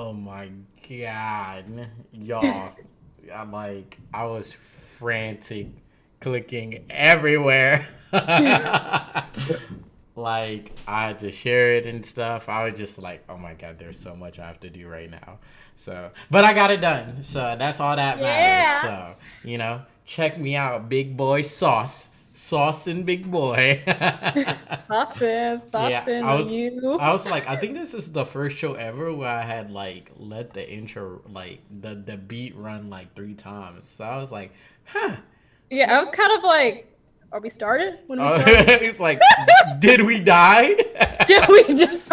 Oh my god, y'all! I was frantic, clicking everywhere. Like I had to share it and stuff. I was just like, oh my god, there's so much I have to do right now. So, but I got it done. So that's all that matters. Yeah. So check me out, Big Boy Sauce and Big Boy. Saucing, Yeah, saucing on you. I was like, I think this is the first show ever where I had like let the intro like the beat run like 3 times. So I was like, huh. Yeah, I was kind of like, are we started? When we Uh, started? it's like, did we die? Yeah, we just.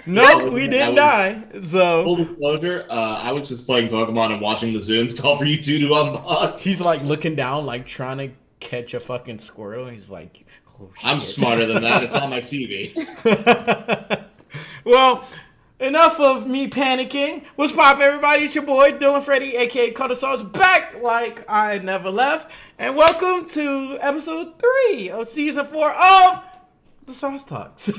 No, we didn't die. Full So disclosure, I was just playing Pokemon and watching the Zooms call for you two to unbox. he's like looking down, like trying to catch a fucking Squirtle. He's like, oh shit. I'm smarter than that. It's on my TV. Well, enough of me panicking. What's pop, everybody? It's your boy Dylan Freddy, aka Cutter Sauce, back like I never left, and welcome to episode 3 of season 4 of the Sauce Talks.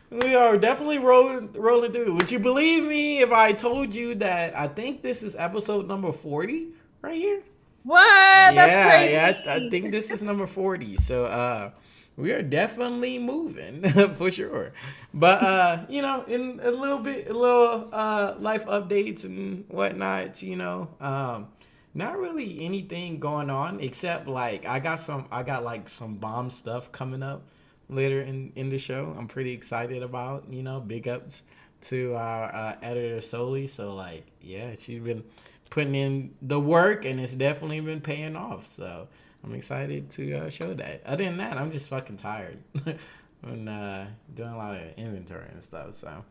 We are definitely rolling through. Would you believe me if I told you that I think this is episode number 40 right here? What? That's crazy. Yeah, I think this is number 40. So we are definitely moving for sure. But in a little life updates and whatnot, not really anything going on except like I got like some bomb stuff coming up later in the show. I'm pretty excited about, big ups to our editor Soli. So like, yeah, she's been putting in the work and it's definitely been paying off. So I'm excited to show that. Other than that, I'm just fucking tired when doing a lot of inventory and stuff. So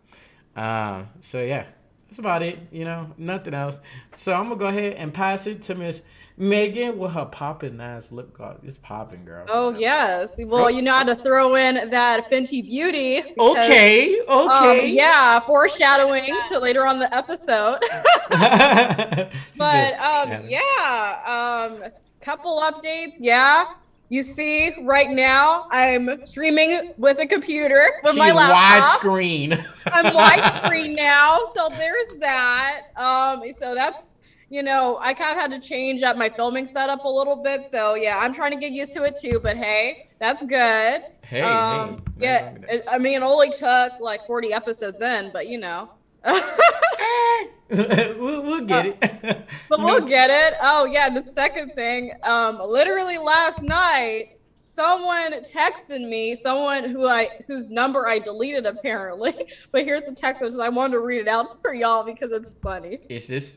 yeah, that's about it. Nothing else. So I'm gonna go ahead and pass it to Miss Megan with her popping ass lip gloss. It's popping, girl. Oh yes. Well, you know how to throw in that Fenty Beauty. Because, Okay. yeah, foreshadowing to later on the episode. But couple updates. Yeah. You see, right now I'm streaming with a computer with my laptop. Widescreen. I'm widescreen now, so there's that. So that's I kind of had to change up my filming setup a little bit. So yeah, I'm trying to get used to it too. But hey, that's good. Hey. Yeah, it only took like 40 episodes in, but we'll get it. But we'll get it. Oh yeah, the second thing, literally last night, someone texted me, someone whose number I deleted apparently. But here's the text message. I wanted to read it out for y'all because it's funny. Is this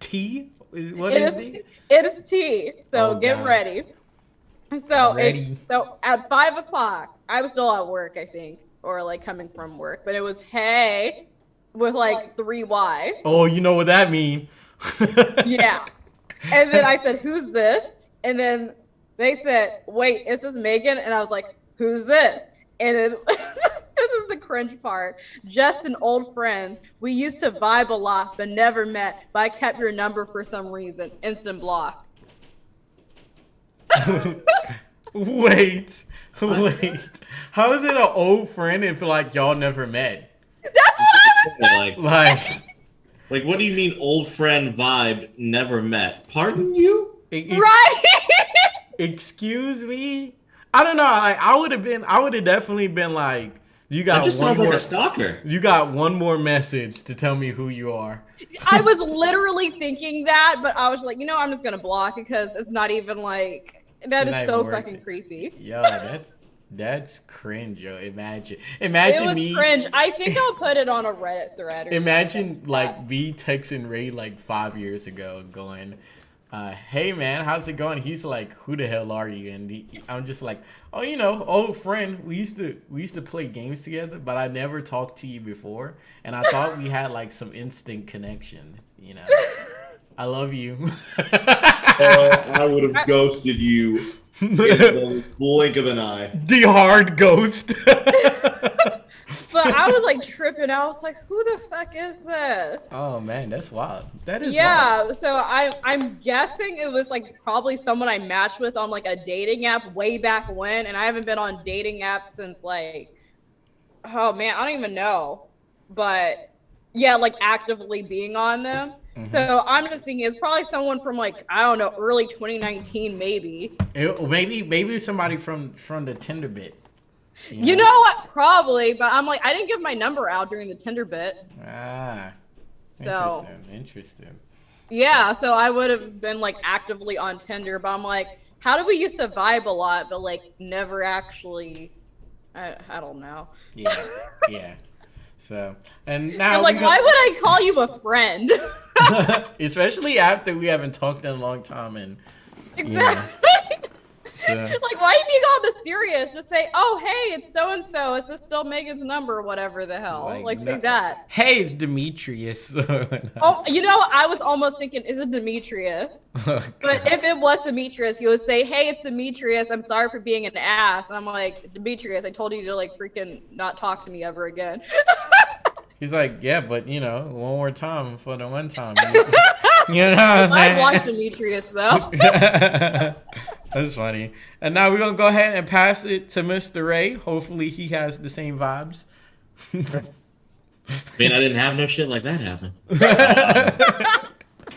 T? What It is is. it? It is T. So get God. ready. So Ready. so at 5:00, I was still at work, I think, or like coming from work, but it was hey with like 3 Y's. Oh, you know what that mean? Yeah. And then I said, "Who's this?" And then they said, "Wait, is this Megan?" And I was like, "Who's this?" And then this is the cringe part. Just an old friend. We used to vibe a lot, but never met. But I kept your number for some reason. Instant block. Wait. How is it an old friend if like y'all never met? That's what I was Like, what do you mean, old friend vibe, never met? Pardon you? right. Excuse me. I don't know. I would have definitely been like, you got That just one sounds more. like a stalker. You got one more message to tell me who you are. I was literally thinking that, but I was like, I'm just gonna block because it's not even like that Not is even so worth fucking it. creepy. Yo, that's cringe, yo. Imagine It was me. cringe. I think I'll put it on a Reddit thread. Or Imagine something like me texting Ray like 5 years ago, going, "Hey man, how's it going?" He's like, "Who the hell are you?" And I'm just like, "Oh, old friend. We used to play games together, but I never talked to you before, and I thought we had like some instant connection. I love you." I would have ghosted you in the blink of an eye. The hard ghost. But I was like tripping. I was like, "Who the fuck is this?" Oh man, that's wild. That is wild. Yeah. So I'm guessing it was like probably someone I matched with on like a dating app way back when, and I haven't been on dating apps since like Oh man, I don't even know. But yeah, like actively being on them. Mm-hmm. So I'm just thinking it's probably someone from like, I don't know, early 2019 maybe. Maybe somebody from the Tinder bit. You know what? Probably, but I'm like, I didn't give my number out during the Tinder bit. Ah, So interesting. yeah, so I would have been like actively on Tinder, but I'm like, how do we used to vibe a lot, but like never actually? I don't know. Yeah, yeah. So and now I'm like, why would I call you a friend? especially after we haven't talked in a long time and Exactly. So Like, why are you being all mysterious? Just say, oh, hey, it's so and so. Is this still Megan's number or whatever the hell? Like say that. Hey, it's Demetrius. Oh, you know, I was almost thinking, is it Demetrius? Oh, But if it was Demetrius, he would say, hey, it's Demetrius. I'm sorry for being an ass. And I'm like, Demetrius, I told you to like freaking not talk to me ever again. He's like, yeah, but you know, one more time for the one time. You know, I watched Demetrius though. That's funny. And now we're gonna go ahead and pass it to Mr. Ray. Hopefully, he has the same vibes. I mean, I didn't have no shit like that happen.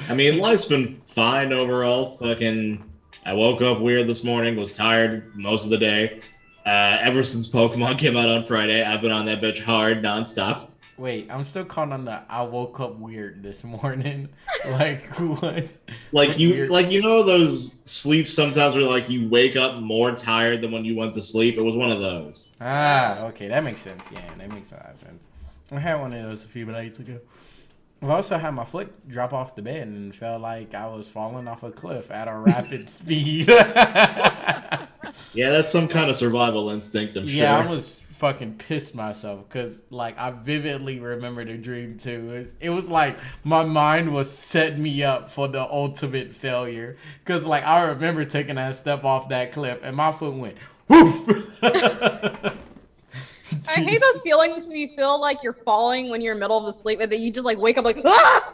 I mean, life's been fine overall. Fucking, I woke up weird this morning. Was tired most of the day. Ever since Pokemon came out on Friday, I've been on that bitch hard nonstop. Wait, I'm still caught on the I woke up weird this morning. Like what? Like Weird. you know those sleeps sometimes where like you wake up more tired than when you went to sleep. It was one of those. Okay, that makes sense. Yeah, that makes a lot of sense. I had one of those a few nights ago. I've also had my foot drop off the bed and felt like I was falling off a cliff at a rapid speed. Yeah, that's some kind of survival instinct, I'm sure. Yeah, I was fucking pissed myself because like I vividly remember the dream too. It was like my mind was setting me up for the ultimate failure because like I remember taking that step off that cliff and my foot went woof. I hate those feelings when you feel like you're falling when you're in the middle of the sleep and then you just like wake up like, ah!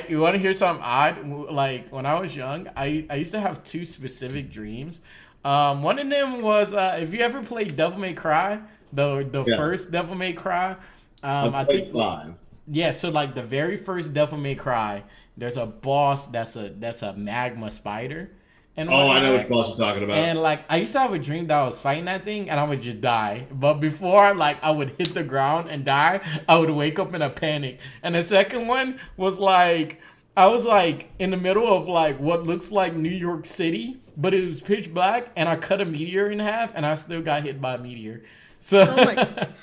You want to hear something odd? Like when I was young, I used to have two specific dreams. One of them was if you ever played Devil May Cry, the first Devil May Cry. I think 5. yeah. So like the very first Devil May Cry, there's a boss that's a magma spider. And Oh, I know what boss you're talking about. And like I used to have a dream that I was fighting that thing and I would just die. But before like I would hit the ground and die, I would wake up in a panic. And the second one was like I was like in the middle of like what looks like New York City, but it was pitch black and I cut a meteor in half and I still got hit by a meteor. So Oh my God.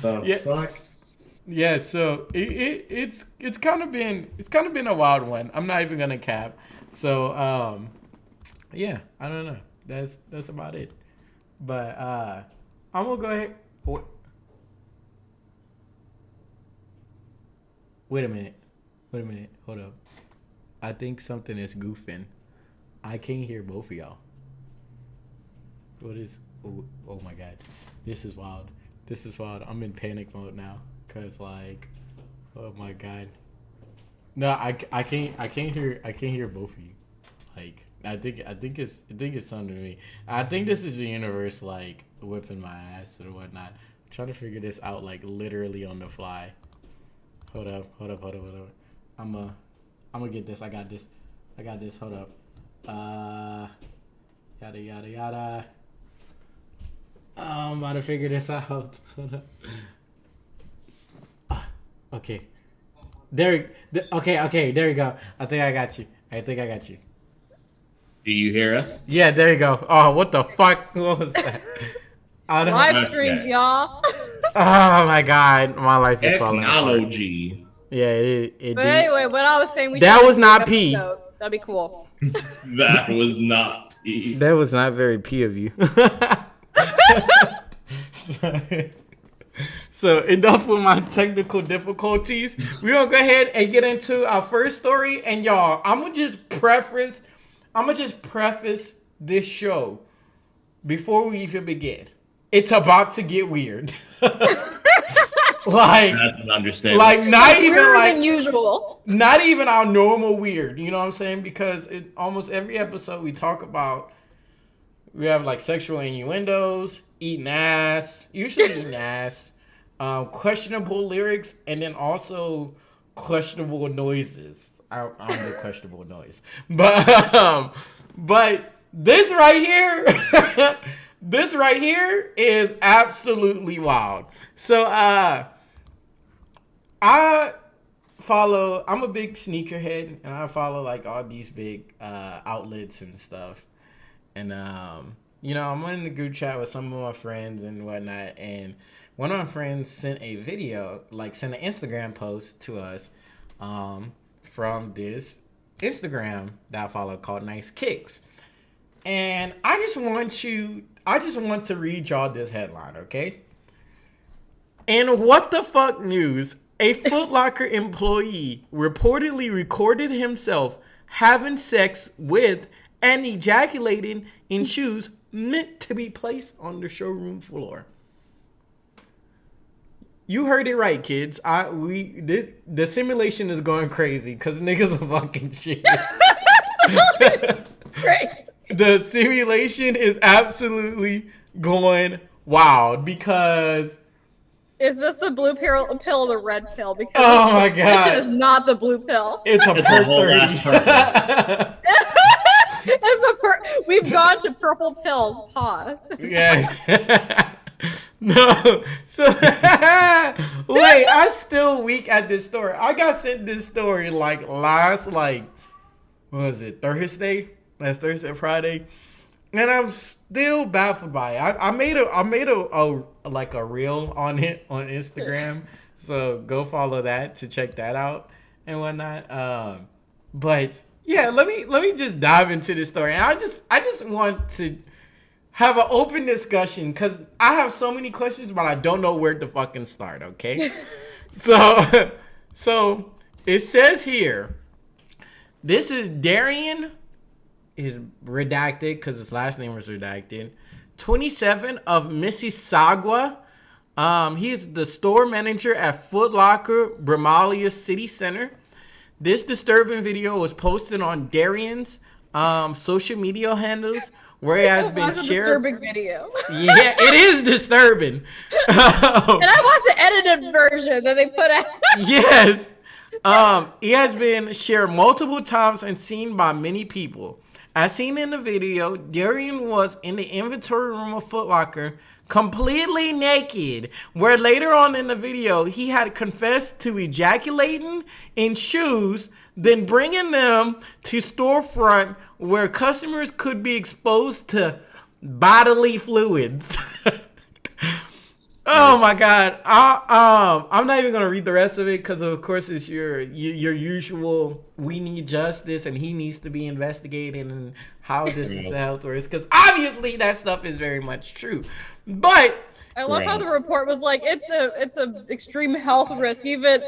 The fuck? yeah, so it's kind of been a wild one. I'm not even gonna cap. So yeah, I don't know. That's about it. But I'm gonna go ahead. Wait a minute. Hold up. I think something is goofing. I can't hear both of y'all. What is? Oh my god, this is wild. I'm in panic mode now. Cause like, oh my god. No, I can't hear both of you. Like I think it's something to me. I think this is the universe like whipping my ass or whatnot. I'm trying to figure this out like literally on the fly. Hold up. I'm gonna get this. I got this. Hold up. Yada yada yada. I'm about to figure this out. Hold up. Okay. Okay, there you go. I think I got you. Do you hear us? Yeah, there you go. Oh, what the fuck? What was that? I don't Live streams, y'all. Oh my god, my life is falling apart. Technology. Yeah, it But did. anyway, what I was saying, we That should was do not an P. episode. That'd be cool. That was not. That was not very P of you. So enough with my technical difficulties. We're gonna go ahead and get into our first story. And y'all, I'm gonna just preface this show before we even begin. It's about to get weird. Like, That's an understatement. like not even Weirder like than usual. not even our normal weird. You know what I'm saying? Because almost every episode we talk about We have like sexual innuendos, eating ass, usually eating ass, questionable lyrics, and then also questionable noises. I don't do questionable noise, but this right here, this right here is absolutely wild. So I'm a big sneakerhead, and I follow like all these big outlets and stuff. And I'm in the group chat with some of my friends and whatnot, and one of my friends sent a video, sent an Instagram post to us, from this Instagram that I follow called Nice Kicks. And I just want to read y'all this headline, okay? In What the Fuck News, a Foot Locker employee reportedly recorded himself having sex with and ejaculating in shoes meant to be placed on the showroom floor. You heard it right, kids. The simulation is going crazy because niggas are fucking shit. Great. The simulation is absolutely going wild because... Is this the blue pill or the red pill? Because oh my god, it is not the blue pill. It's a purple. We've gone to purple pills. Pause. Yeah. No. So wait, I'm still weak at this story. I got sent this story last what was it? Thursday? Last Thursday, Friday. And I'm still baffled by it. I made a reel on it on Instagram. So go follow that to check that out and whatnot. But yeah, let me just dive into this story. And I just want to have an open discussion because I have so many questions, but I don't know where to fucking start. Okay, so it says here, this is Darian. Is redacted because his last name was redacted. 27 of Mississauga. He's the store manager at Foot Locker, Bramalia City Center. This disturbing video was posted on Darian's social media handles, where it has been shared. Disturbing video. Yeah, it is disturbing. And I watched the edited version that they put out. Yes. It has been shared multiple times and seen by many people. As seen in the video, Darian was in the inventory room of Foot Locker completely naked, where later on in the video, he had confessed to ejaculating in shoes, then bringing them to storefront where customers could be exposed to bodily fluids. Oh my god. I'm not even gonna read the rest of it because of course it's your usual we need justice and he needs to be investigated and how this is health or because obviously that stuff is very much true. But I love how the report was like it's a extreme health risk, even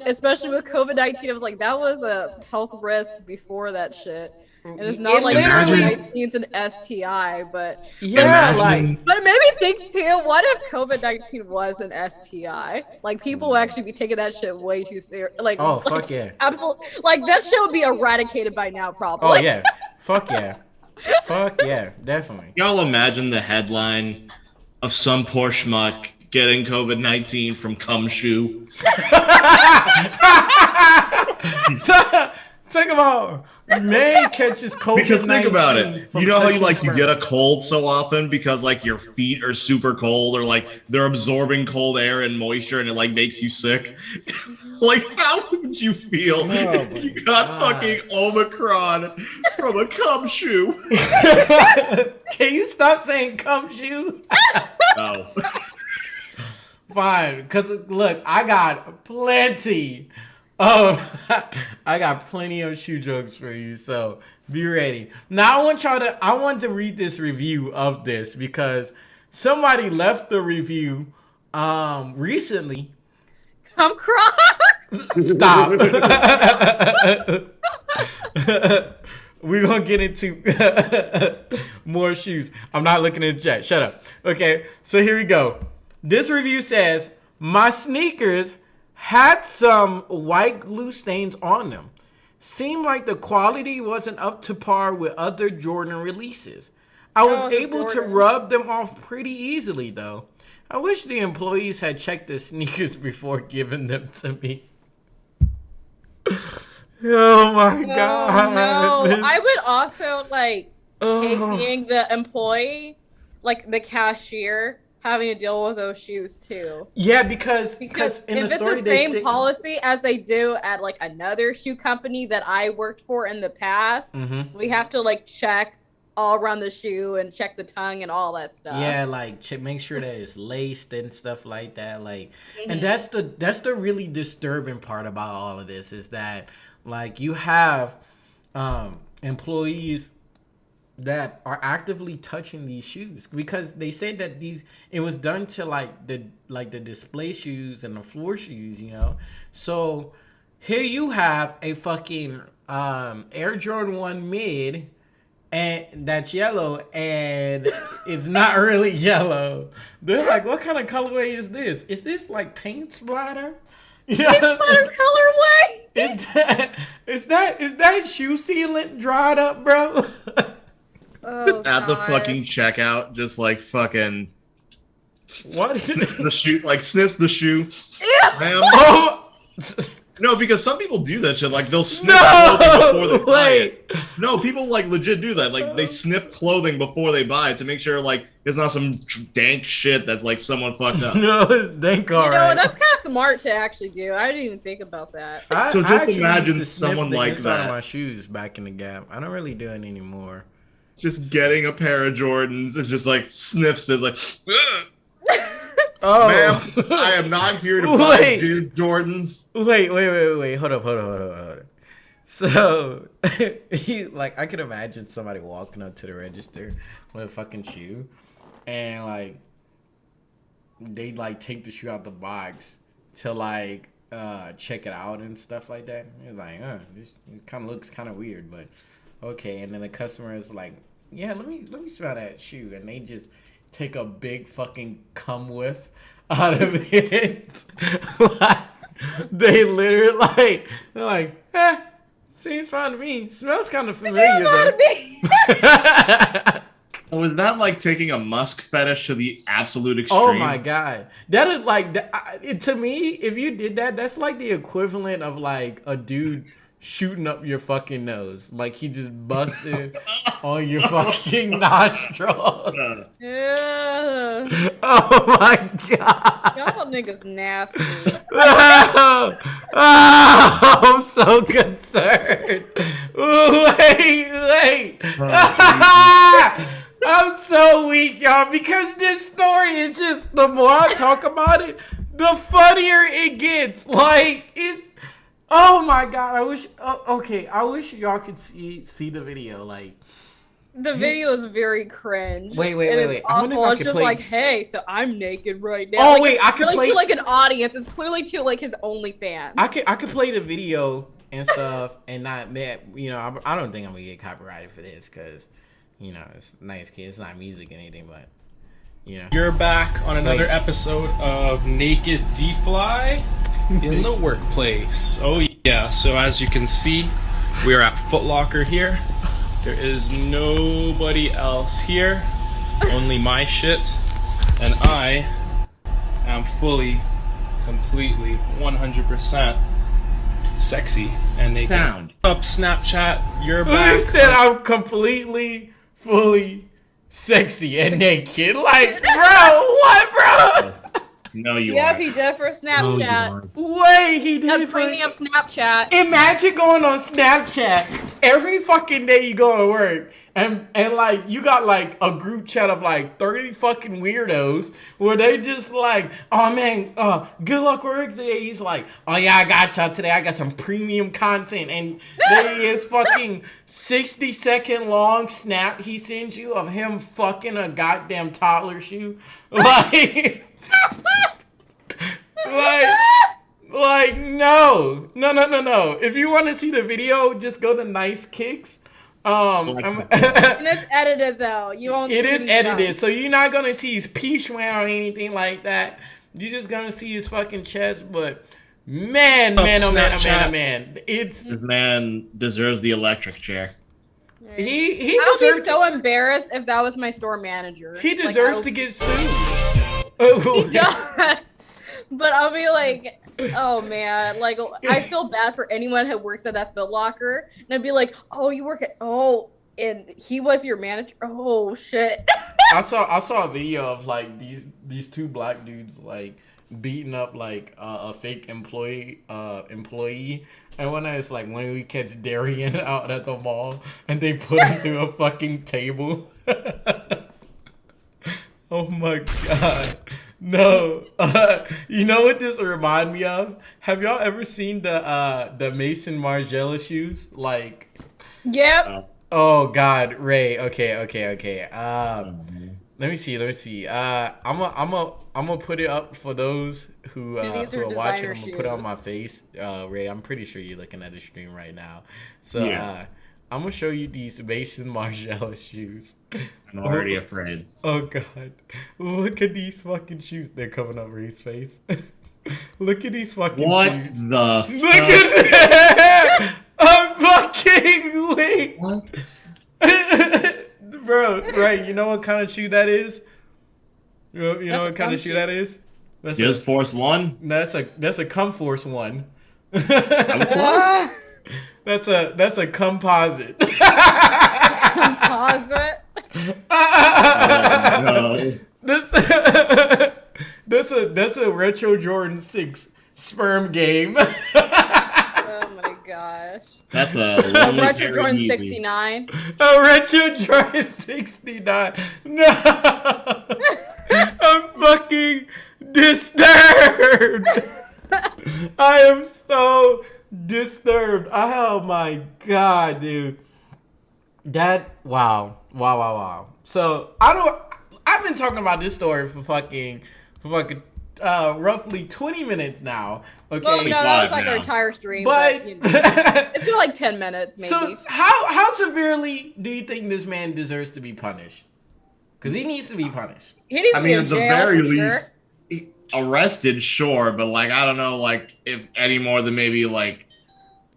especially with COVID-19. It was like that was a health risk before that shit. And it's not like COVID-19's an STI, but yeah, but it made me think too. What if COVID-19 was an STI? Like people would actually be taking that shit way too serious. Fuck yeah, absolutely. Like that shit would be eradicated by now, probably. Oh yeah, fuck yeah, fuck yeah, definitely. Y'all imagine the headline of some poor schmuck getting COVID-19 from cum shoe. Think about man catches COVID-19. Because think about it. You know how you get a cold so often because your feet are super cold or they're absorbing cold air and moisture and it makes you sick. How would you feel if you got fucking Omicron from a cum shoe? Can you stop saying cum shoe? No. Fine, because look, I got plenty. I got plenty of shoe jokes for you, so be ready. Now I want to read this review of this because somebody left the review recently. Come Crocs. Stop. We're gonna get into more shoes. I'm not looking at the chat. Shut up. Okay, so here we go. This review says, my sneakers had some white glue stains on them. Seemed like the quality wasn't up to par with other Jordan releases. I was was able to Jordan. rub them off pretty easily, though. I wish the employees had checked the sneakers before giving them to me. Oh my god! No, This- I would also like hate Oh. being the employee, like the cashier, having to deal with those shoes too. Yeah, because Because in if the it's story the they same say, policy as they do at like another shoe company that I worked for in the past, Mhm. we have to like check all around the shoe and check the tongue and all that stuff. yeah, like make sure that it's laced and stuff like that. Like, and Mhm. that's the really disturbing part about all of this is that like you have employees that are actively touching these shoes because they said that it was done to like the display shoes and the floor shoes, you know. So here you have a fucking Air Jordan 1 mid and that's yellow and it's not really yellow. They're like, what kind of colorway is this? Is this like paint splatter? You know what I'm saying? Butter colorway. Is that shoe sealant dried up, bro? Oh, At the God. fucking checkout, just like fucking What is sniffs it? the shoe, like sniffs the shoe. Ma'am. Oh No, because some people do that shit. Like they'll sniff no! clothing before they buy it. Wait. No, people like legit do that. Like they sniff clothing before they buy it to make sure like it's not some dank shit that's like someone fucked up. No, it's dank You know, alright. that's kind of smart to actually do. I didn't even think about that. So just actually imagine used to sniff someone the like inside that. of my shoes back in the Gap. I don't really do it anymore. Just getting a pair of Jordans and just like sniffs it like, "Ugh, Oh, ma'am, I am not here to buy Wait. Jordans. Wait. Hold up. So, I could imagine somebody walking up to the register with a fucking shoe, and like, they like take the shoe out the box to like check it out and stuff like that. It's like, this it kind of looks kind of weird, but okay. And then the customer is like, yeah, let me smell that shoe, and they just take a big fucking cum whiff out of it. Like, they literally like they're like, seems fine to me. Smells kind of familiar though. Was that like taking a musk fetish to the absolute extreme? Oh my god, that is like to me. If you did that, that's like the equivalent of like a dude shooting up your fucking nose, like he just busted on your fucking nostrils. Yeah. Oh my god. Y'all niggas nasty. Oh, I'm so concerned. Wait. I'm so weak, y'all, because this story is just, the more I talk about it, the funnier it gets. Like, it's, oh my god, I wish, okay, I wish y'all could see the video, like. The video is very cringe. Wait. And it's I wonder if awful. I It's could just play- like, hey, so I'm naked right now. Oh, Like, wait, it's I could really play- to like an audience. It's clearly to like his OnlyFans. I could play the video and stuff and not, you know, I don't think I'm gonna get copyrighted for this because, you know, it's nice kids, it's not music or anything, but, you know. You're back on another Wait. episode of Naked D-Fly in the workplace. Oh yeah, so as you can see, we are at Foot Locker here. There is nobody else here, only my shit, and I am fully, completely, 100% sexy and naked. Sound. Up Snapchat, you're Who back. said I'm completely, fully sexy and naked? Like, bro, what, bro? No, you Yep, are. he did for No, you Snapchat. aren't. Wait, he did That's it for... premium Snapchat. Imagine going on Snapchat every fucking day you go to work and like you got like a group chat of like 30 fucking weirdos where they just like, oh man, good luck work today. He's like, oh yeah, I got y'all today. I got some premium content, and there is fucking 60-second long snap he sends you of him fucking a goddamn toddler shoe. Like Like, no. If you want to see the video, just go to Nice Kicks. And it's edited though. You won't. It see is these edited, guys. so you're not gonna see his peach or anything like that. You're just gonna see his fucking chest. But man, Snapchat. man, it's This man deserves the electric chair. He I would be deserves so embarrassed if that was my store manager. he Like, deserves I to would- get sued. He does. But I'll be like, oh man, like I feel bad for anyone who works at that Foot Locker, and I'd be like, oh, you work at and he was your manager. Oh shit. I saw a video of like these two black dudes like beating up like a fake employee, and one night it's like when we catch Darian out at the mall and they put him through a fucking table. Oh my god. No. You know what this remind me of? Have y'all ever seen the Mason Margiela shoes? Like, Yep. oh god, Ray. Okay. Let me see. I'm gonna put it up for those who These who are are watching. I'm designer gonna put it on shoes. my face. Ray, I'm pretty sure you're looking at the stream right now. So Yeah. I'm gonna show you these Mason Margiela shoes. I'm already afraid. Oh god. Look at these fucking shoes. They're coming over his face. Look at these fucking What shoes. the Look fuck? at that! I'm fucking weak. What? Bro, right, you know what kind of shoe that is? You know That's what a kind cum of shoe shoe. that is? That's Just Force 1? that's a Comforce one. Ah, That's a composite. Composite. No. That's a retro Jordan 6 sperm game. Oh my gosh. That's a lonely Retro pair of Jordan Yeezys. 69. A retro Jordan 69. No. I'm fucking disturbed. I am so disturbed. Oh my god, dude. Wow. So I've been talking about this story for fucking roughly 20 minutes now. Okay. Well, no, that was live like our now. entire stream. But you know, it's been like 10 minutes, maybe. so how severely do you think this man deserves to be punished? Because he needs to be punished. he needs I to be mean, in at the jail very for sure. least, arrested, sure, but like, I don't know, like, if any more than maybe, like,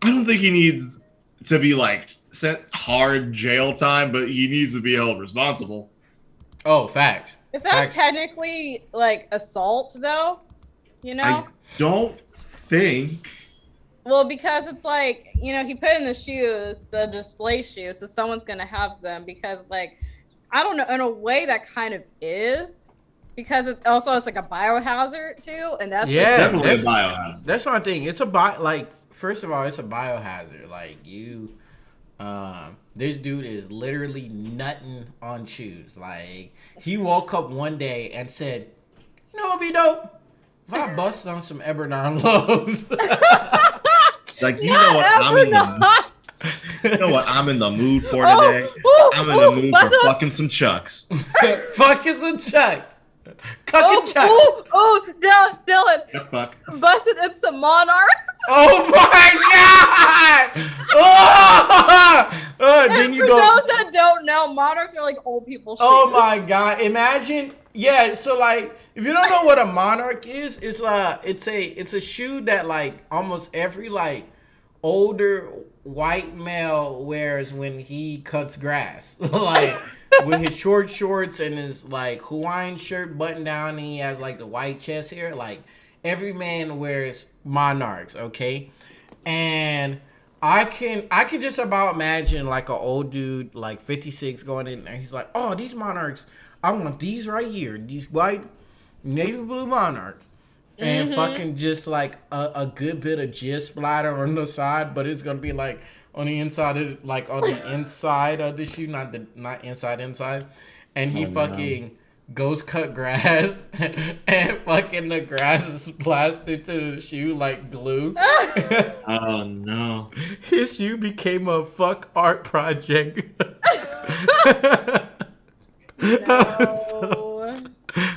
I don't think he needs to be, like, sent hard jail time, but he needs to be held responsible. Oh, facts. Is that Facts. technically like assault, though? You know? I don't think. Well, because it's like, you know, he put in the shoes, the display shoes, so someone's gonna have them because, like, I don't know, in a way that kind of is, because it also it's like a biohazard too, and that's Yeah, Definitely a that's- biohazard. That's my thing. It's first of all, it's a biohazard. Like this dude is literally nutting on shoes. Like he woke up one day and said, "You know what'd be dope? If I bust on some Eberdon lows." Like, you know what I'm in the you know what I'm in the mood for today? I'm in the mood for fucking some Chucks. Fucking some chucks. Cucking chucks. Dylan, The fuck? busted in some monarchs. Oh my god! Oh! Then And you for go. those that don't know, monarchs are like old people shoes. Oh my god! Imagine, yeah. So like, if you don't know what a monarch is, it's a shoe that like almost every like older white male wears when he cuts grass, like with his short shorts and his like Hawaiian shirt buttoned down, and he has like the white chest hair. Like every man wears monarchs, okay, and. I can just about imagine like an old dude like 56 going in and he's like, oh, these monarchs, I want these right here, these white navy blue monarchs, and fucking just like a good bit of jizz splatter on the side, but it's gonna be like on the inside of like on the inside of the shoe, not inside, and he fucking goes cut grass and fucking the grass is plastered to the shoe like glue. Oh no. His shoe became a fuck art project. No.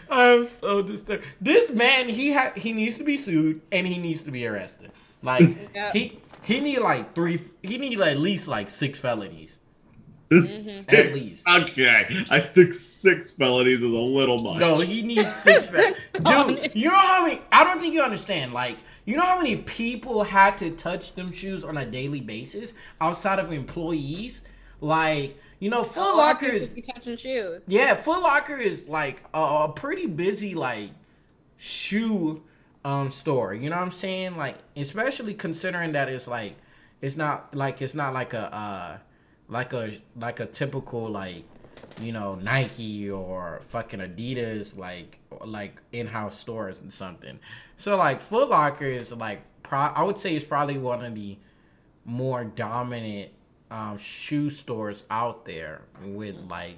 I'm so disturbed. This man, he needs to be sued and he needs to be arrested. Like Yeah. he need like at least like 6 felonies. At least. Okay, I think 6 felonies is a little much. No, he needs 6 felonies. Dude, you know how many, I don't think you understand. Like, you know how many people had to touch them shoes on a daily basis outside of employees? Like, you know, Foot Locker is be catching shoes. yeah, Foot Locker is like a pretty busy like shoe store. You know what I'm saying? Like, especially considering that it's not like a typical like, you know, Nike or fucking Adidas like in-house stores and something. So like Foot Locker is like I would say it's probably one of the more dominant shoe stores out there with like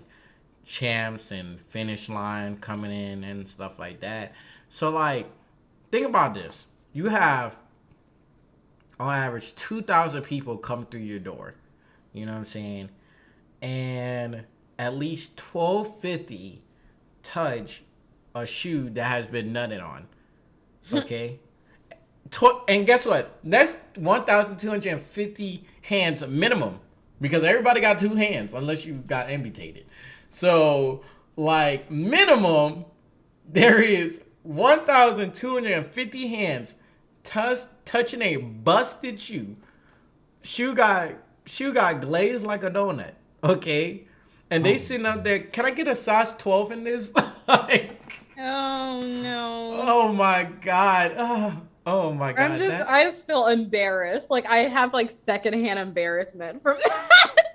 Champs and Finish Line coming in and stuff like that. So like, think about this: you have on average 2,000 people come through your door. You know what I'm saying? And at least 1,250 touch a shoe that has been nutted on. Okay. And guess what? That's 1,250 hands minimum, because everybody got 2 hands unless you got amputated. So, like, minimum, there is 1,250 hands touching a busted shoe. Shoe got glazed like a donut. Okay, and they sitting up there. Can I get a size 12 in this? Like, Oh no. oh my god. Oh my god. I just feel embarrassed. Like I have like secondhand embarrassment from that.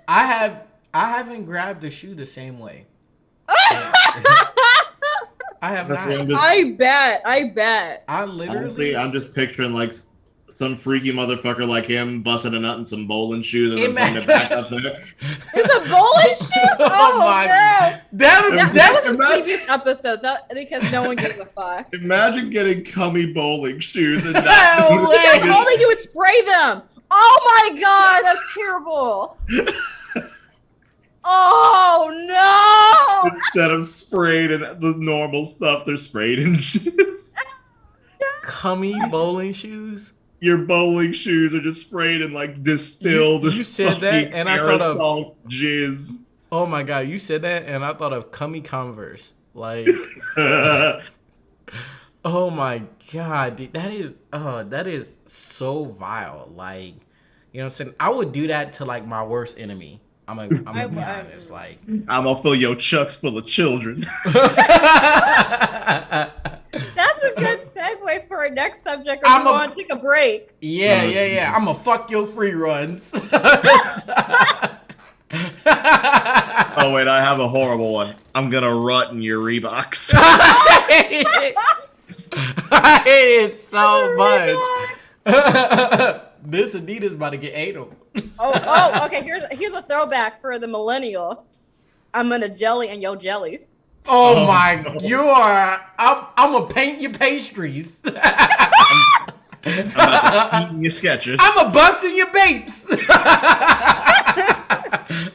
I haven't grabbed the shoe the same way. I have not. I bet. I literally. Honestly, I'm just picturing like some freaky motherfucker like him busting a nut in some bowling shoes and then putting it back up there. It's a bowling shoe? Oh my god. That was in previous episodes because no one gives a fuck. Imagine getting cummy bowling shoes and Because all they do is spray them. Oh my god, that's terrible. Oh no! Instead of sprayed in the normal stuff, they're sprayed in jizz. Cummy bowling shoes? Your bowling shoes are just sprayed in like distilled. You said that, and I thought of jizz. Oh my god, you said that, and I thought of cummy Converse. Like, oh my god, dude, that is so vile. Like, you know what I'm saying? I would do that to like my worst enemy. I'm gonna be honest. Like, I'm gonna fill your chucks full of children. That's a good segue for our next subject. Or we want to take a break. Yeah. I'm gonna fuck your free runs. Oh wait, I have a horrible one. I'm gonna rut in your Reeboks. I hate it so much. This Adidas about to get anal. Okay. Here's a throwback for the millennial. I'm gonna jelly and yo jellies. Oh my god! I'm gonna paint your pastries. I'm about to skeet in your sketches. I'm a bust in your babes.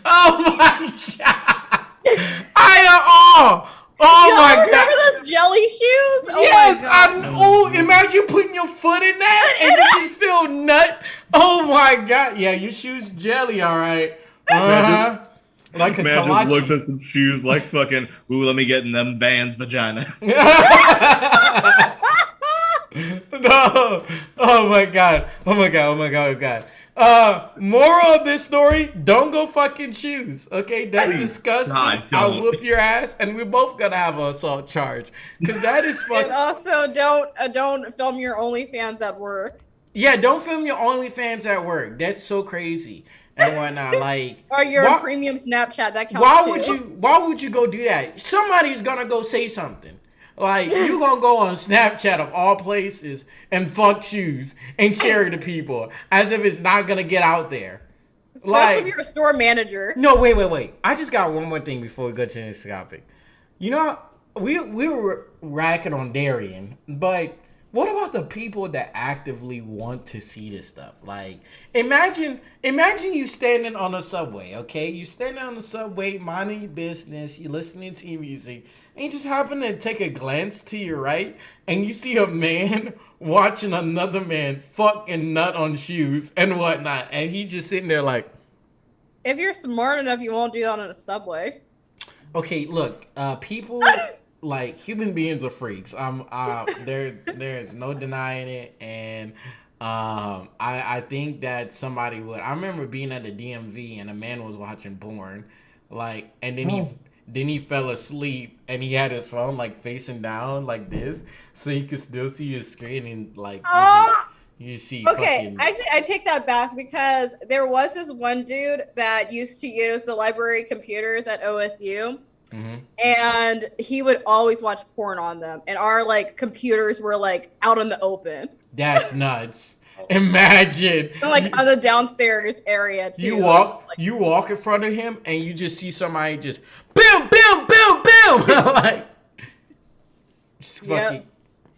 Oh my god! Oh my god! Remember those jelly shoes? Yes, imagine putting your foot in that and you just feel nut. Oh my god! Yeah, your shoes jelly, all right. Like a man kolache. just looks at some shoes like fucking, ooh, let me get in them Vans vagina. No. Oh my god. Moral of this story, don't go fucking shoes. Okay, that's disgusting. I'll whoop your ass and we're both gonna have an assault charge. Cause that is fucking. And also don't film your OnlyFans at work. Yeah, don't film your OnlyFans at work. That's so crazy. And whatnot, like, or your premium Snapchat, that counts why would you go do that? Somebody's gonna go say something. Like, you gonna go on Snapchat of all places and fuck shoes and share it to people as if it's not gonna get out there. Especially like, if you're a store manager. No, wait. I just got one more thing before we go to this topic. You know, we were racking on Darian, but what about the people that actively want to see this stuff? Like, imagine you standing on a subway, okay? You standing on the subway, minding your business, you listening to your music, and you just happen to take a glance to your right, and you see a man watching another man fuck and nut on shoes and whatnot, and he just sitting there like... If you're smart enough, you won't do that on a subway. Okay, look, people... Like, human beings are freaks. There's no denying it, and I think that somebody would. I remember being at the DMV and a man was watching porn, like, and then he fell asleep and he had his phone like facing down like this, so he could still see his screen and like you see. Okay, fucking... actually, I take that back because there was this one dude that used to use the library computers at OSU. Mm-hmm. And he would always watch porn on them, and our like computers were like out in the open. That's nuts. Imagine And, like on the downstairs area too. you walk in front of him and you just see somebody just boom boom boom boom like just fucking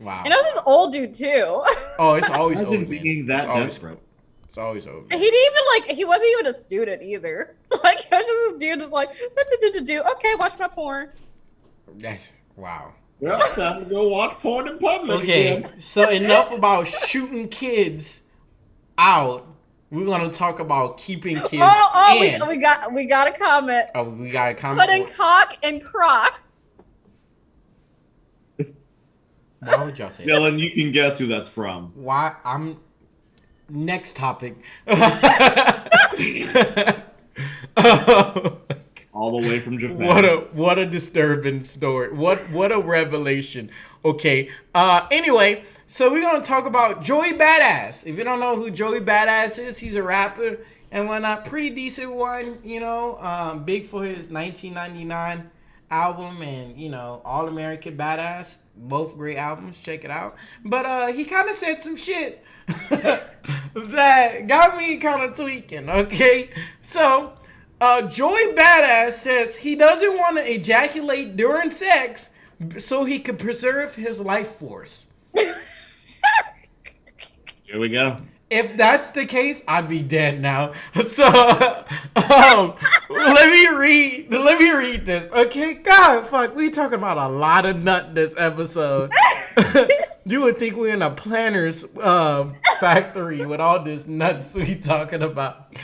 wow. And it was this old dude too. Oh, it's always Imagine open. being that always, desperate. It's always open. He didn't even like. He wasn't even a student either. Like it was just this dude just like do. Okay, watch my porn. That's wow. Well, time to go watch porn in public. Okay, again. so enough about shooting kids out. We're gonna talk about keeping kids in. We got a comment. Oh, we got a comment. Putting cock in Crocs. Why would y'all say that? Dylan, you can guess who that's from. Why I'm next topic. All the way from Japan. What a disturbing story. What a revelation. Okay. Anyway, so we're gonna talk about Joey Badass. If you don't know who Joey Badass is, he's a rapper and whatnot. Pretty decent one, you know. Big for his 1999 album and, you know, All American Badass. Both great albums. Check it out. But he kind of said some shit that got me kind of tweaking. Okay, so Joey Badass says he doesn't want to ejaculate during sex so he could preserve his life force. Here we go. If that's the case, I'd be dead now. So let me read this. Okay, God, fuck, we talking about a lot of nut this episode. You would think we're in a planner's factory with all this nuts we talking about.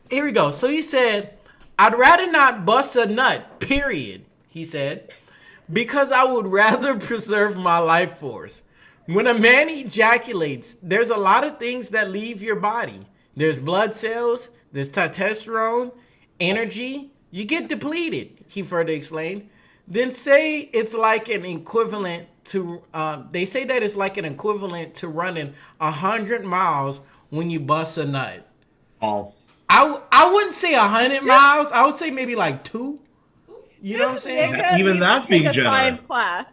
Here we go. So he said, I'd rather not bust a nut, period, he said, because I would rather preserve my life force. When a man ejaculates, there's a lot of things that leave your body. There's blood cells, there's testosterone, energy. You get depleted, he further explained. Then say it's like an equivalent to, they say that it's like an equivalent to running 100 miles when you bust a nut. False. I wouldn't say 100 miles. I would say maybe like 2. You know what I'm saying? Even that's being a generous. Science class.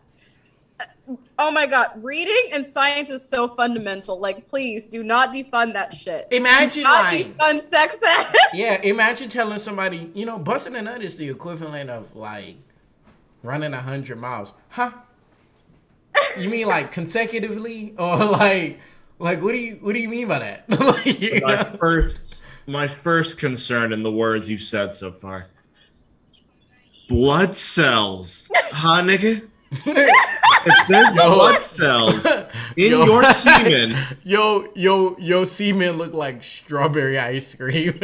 Oh my God, reading and science is so fundamental. Like, please do not defund that shit. Imagine do not like defund sex ed. yeah, imagine telling somebody, you know, busting a nut is the equivalent of like running 100 miles. Huh? You mean like consecutively or like what do you mean by that? Like, you know? My first concern in the words you've said so far. Blood cells. Huh, nigga? If there's blood cells in your semen. Yo, semen look like strawberry ice cream.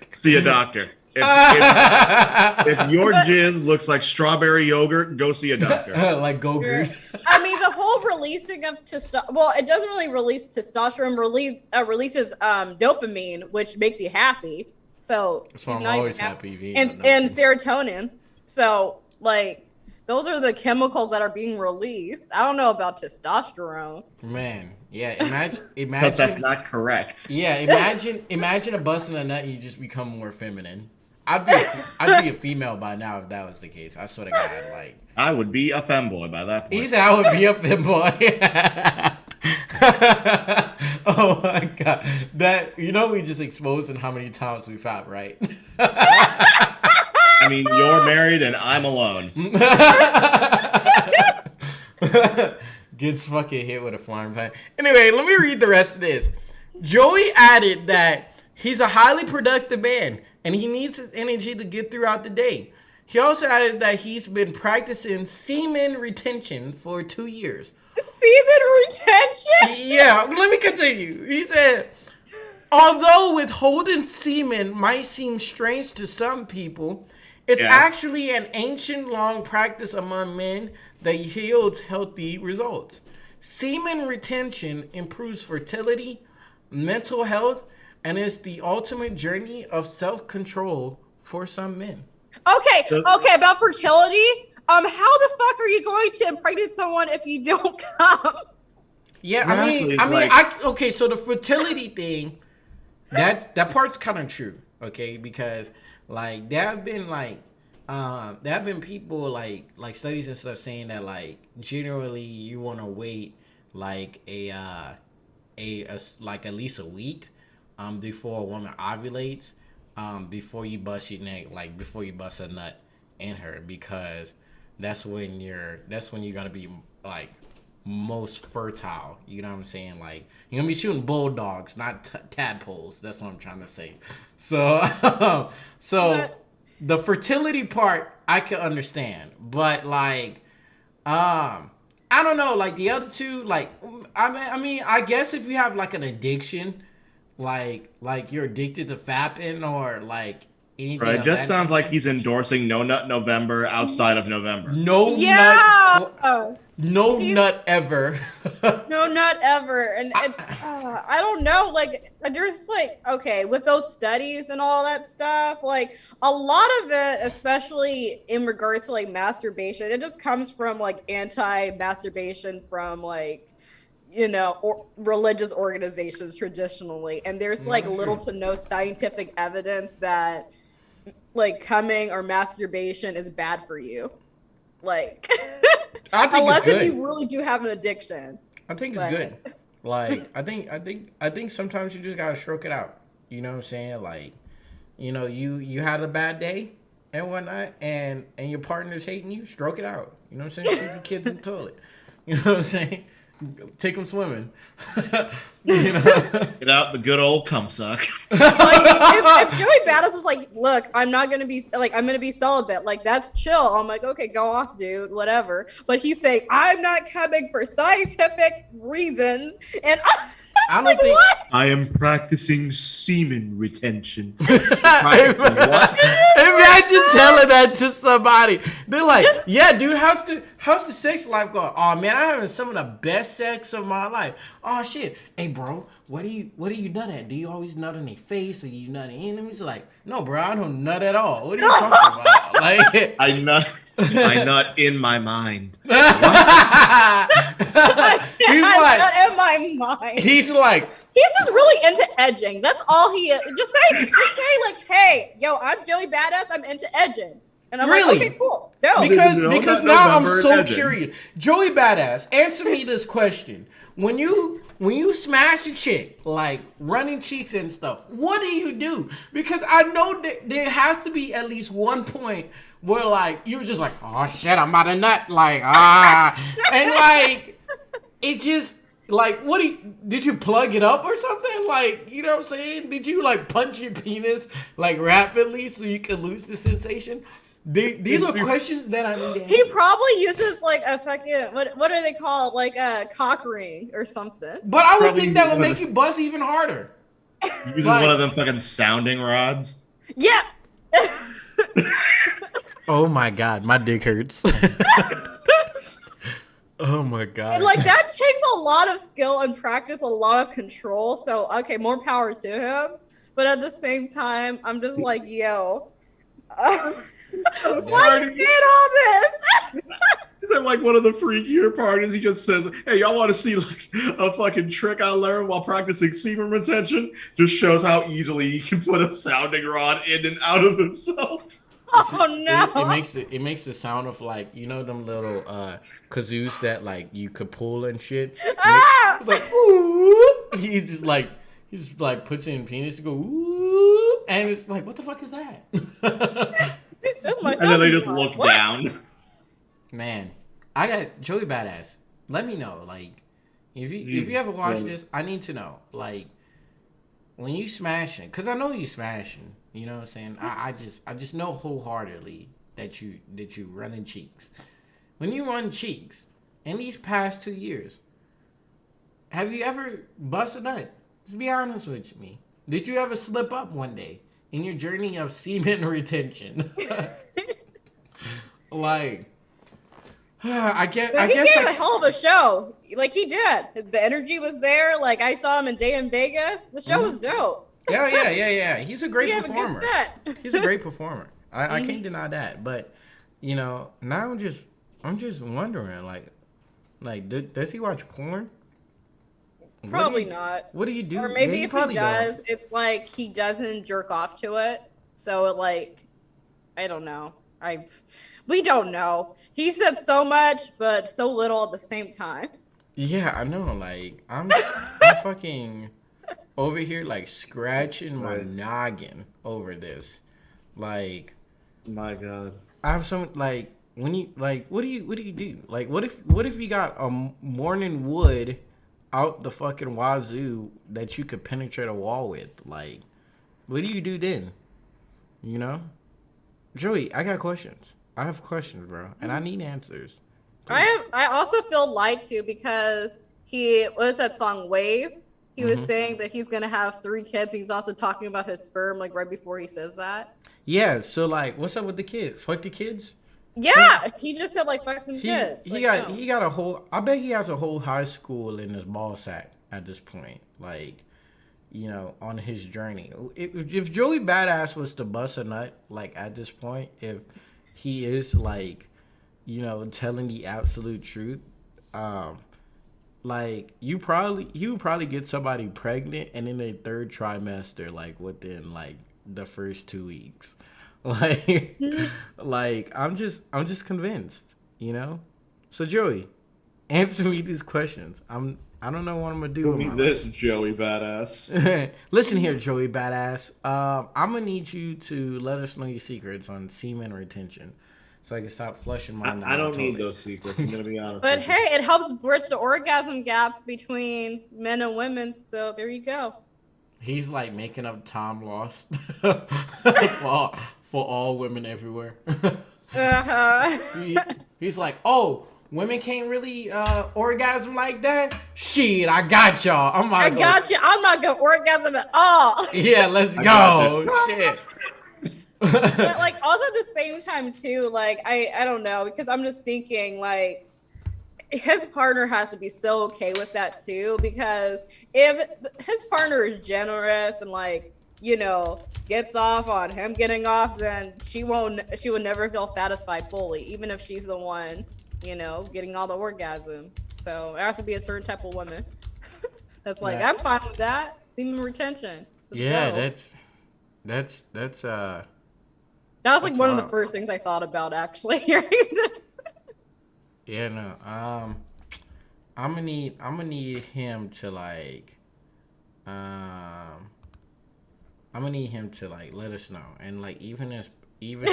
See a doctor. If your jizz looks like strawberry yogurt, go see a doctor. Like Go-Gurt. I mean, the whole releasing of testosterone. Well, it doesn't really release testosterone. Releases dopamine, which makes you happy. So that's why I'm always happy. And serotonin. So like those are the chemicals that are being released. I don't know about testosterone. Man, yeah. Imagine. But that's not correct. Yeah, imagine a busting a nut and you just become more feminine. I'd be a female by now if that was the case. I swear to God, like I would be a femboy by that point. He said I would be a femboy. Oh my God, that we just exposing how many times we fought, right? I mean, you're married and I'm alone. Gets fucking hit with a frying pan. Anyway, let me read the rest of this. Joey added that he's a highly productive man and he needs his energy to get throughout the day. He also added that he's been practicing semen retention for 2 years. Semen retention? Yeah, let me continue. He said, although withholding semen might seem strange to some people, it's actually an ancient long practice among men that yields healthy results. Semen retention improves fertility, mental health, and is the ultimate journey of self-control for some men. Okay, about fertility. How the fuck are you going to impregnate someone if you don't come? Yeah, Exactly, so the fertility thing, that part's kind of true, okay? Because like there have been people like studies and stuff saying that like generally you want to wait like like at least a week before a woman ovulates before you bust your neck, like before you bust a nut in her, because that's when you're gonna be like most fertile. You know what I'm saying? Like you're gonna be shooting bulldogs, not tadpoles. That's what I'm trying to say. So the fertility part I can understand, but like I don't know, like the other two, like I mean I guess if you have like an addiction, like you're addicted to fapping or like anything. Right, it just sounds like he's endorsing No Nut November outside of November. No nut ever. No, not ever. And I don't know, like there's like, okay, with those studies and all that stuff, like a lot of it, especially in regards to like masturbation, it just comes from like anti-masturbation from like, you know, or religious organizations traditionally. And there's like little to no scientific evidence that like coming or masturbation is bad for you. Like I think unless it's good. if you really do have an addiction. I think it's good. Like I think sometimes you just gotta stroke it out. You know what I'm saying? Like, you know, you had a bad day and whatnot, and your partner's hating you, stroke it out. You know what I'm saying? Shoot the kids in the toilet. You know what I'm saying? Take them swimming. You know? Get out the good old cum suck. Like, if Joey Badass was like, look, I'm gonna be celibate, like that's chill. I'm like, okay, go off, dude, whatever. But he's saying, I'm not coming for scientific reasons, and I don't like, think what? I am practicing semen retention. What? Imagine telling that to somebody. They're like, yeah, dude, how's the sex life going? Oh man, I'm having some of the best sex of my life. Oh shit. Hey bro, what do you nut at? Do you always nut in their face or you nut in them? He's like, no bro, I don't nut at all. What are you talking about? Like I nut in my mind. He's I'm like, not in my mind. he's like, He's just really into edging. That's all he is. Just say like, hey, yo, I'm Joey Badass. I'm into edging. And I'm Really? like, okay, cool. No. because No, because not now I'm November so edging. curious. Joey Badass, answer me this question. When you smash a chick, like running cheeks and stuff, what do you do? Because I know that there has to be at least one point where like you're just like, oh shit, I'm about to nut, like and like it just like did you plug it up or something? Like, you know what I'm saying? Did you like punch your penis like rapidly so you could lose the sensation? These are questions that I need to answer. He probably uses like a fucking what are they called? Like a cock ring or something. But I would Probably think that would one of make the- you buzz even harder. Using Like- one of them fucking sounding rods. Yeah. Oh my god, my dick hurts. Oh my god. And like that takes a lot of skill and practice, a lot of control. So okay, more power to him. But at the same time, I'm just like, yo, why are you saying all this? At like one of the freakier parties, he just says, "Hey, y'all want to see like a fucking trick I learned while practicing semen retention?" Just shows how easily he can put a sounding rod in and out of himself. Oh no! It makes the sound of like, you know, them little kazoos that like you could pull and shit. Ah! Like ooh, he's like puts in penis to go ooh, and it's like, what the fuck is that? That's my And then they sounding just rod. look What? down. Man, I got Joey Badass. Let me know, like, if you ever watch this, I need to know, like, when you smashing, because I know you smashing. You know what I'm saying? I just know wholeheartedly that you running cheeks. When you run cheeks in these past 2 years, have you ever busted a nut? Just be honest with me. Did you ever slip up one day in your journey of semen retention? Like, I guess. But I he guess. gave a Like, hell of a show. Like he did. The energy was there. Like I saw him in Day in Vegas. The show was dope. yeah. He's a great He had a performer. good set. He's a great performer. I can't deny that. But now I'm just wondering, does he watch porn? Probably not. What do you do? Or maybe Yeah, if he probably does, don't. it's like he doesn't jerk off to it. So it like, I don't know. We don't know. He said so much, but so little at the same time. Yeah, I know. Like I'm fucking over here like scratching my Right. noggin over this. Like My God. I have some like when you like what do you do? Like what if you got a morning wood out the fucking wazoo that you could penetrate a wall with? Like what do you do then? You know? Joey, I got questions. I have questions, bro, and I need answers. Please. I also feel lied to because he what is that song Waves? He was saying that he's gonna have 3 kids. He's also talking about his sperm like right before he says that. Yeah, so like what's up with the kids? Fuck the kids? Yeah, he just said like fucking He kids. he Like, got no. he got a whole. I bet he has a whole high school in his ball sack at this point. Like, on his journey. If Joey Badass was to bust a nut, like at this point, if he is like, telling the absolute truth, like he would probably get somebody pregnant and in their 3rd trimester, like within like the first 2 weeks. Like I'm just convinced, So Joey, answer me these questions. I don't know what I'm gonna do. Show with me my this, Joey Badass. Listen here, Joey Badass. I'm gonna need you to let us know your secrets on semen retention, so I can stop flushing my. I don't need those secrets. I'm gonna be honest. But with you. hey, it helps bridge the orgasm gap between men and women. So there you go. He's like making up time lost for all women everywhere. Uh-huh. He's like, oh, women can't really orgasm like that. Shit, I got y'all. I got you. I'm not gonna orgasm at all. Yeah, let's I got go. Shit. But like also at the same time too, like I don't know, because I'm just thinking like his partner has to be so okay with that too, because if his partner is generous and like gets off on him getting off, then she would never feel satisfied fully, even if she's the one getting all the orgasms. So it has to be a certain type of woman that's like, Yeah. I'm fine with that. Semen retention. Let's Yeah, go. that's That was like That's one of the wild. first things I thought about actually hearing this. Yeah, no. I'm gonna need him to like let us know, and like even his partner,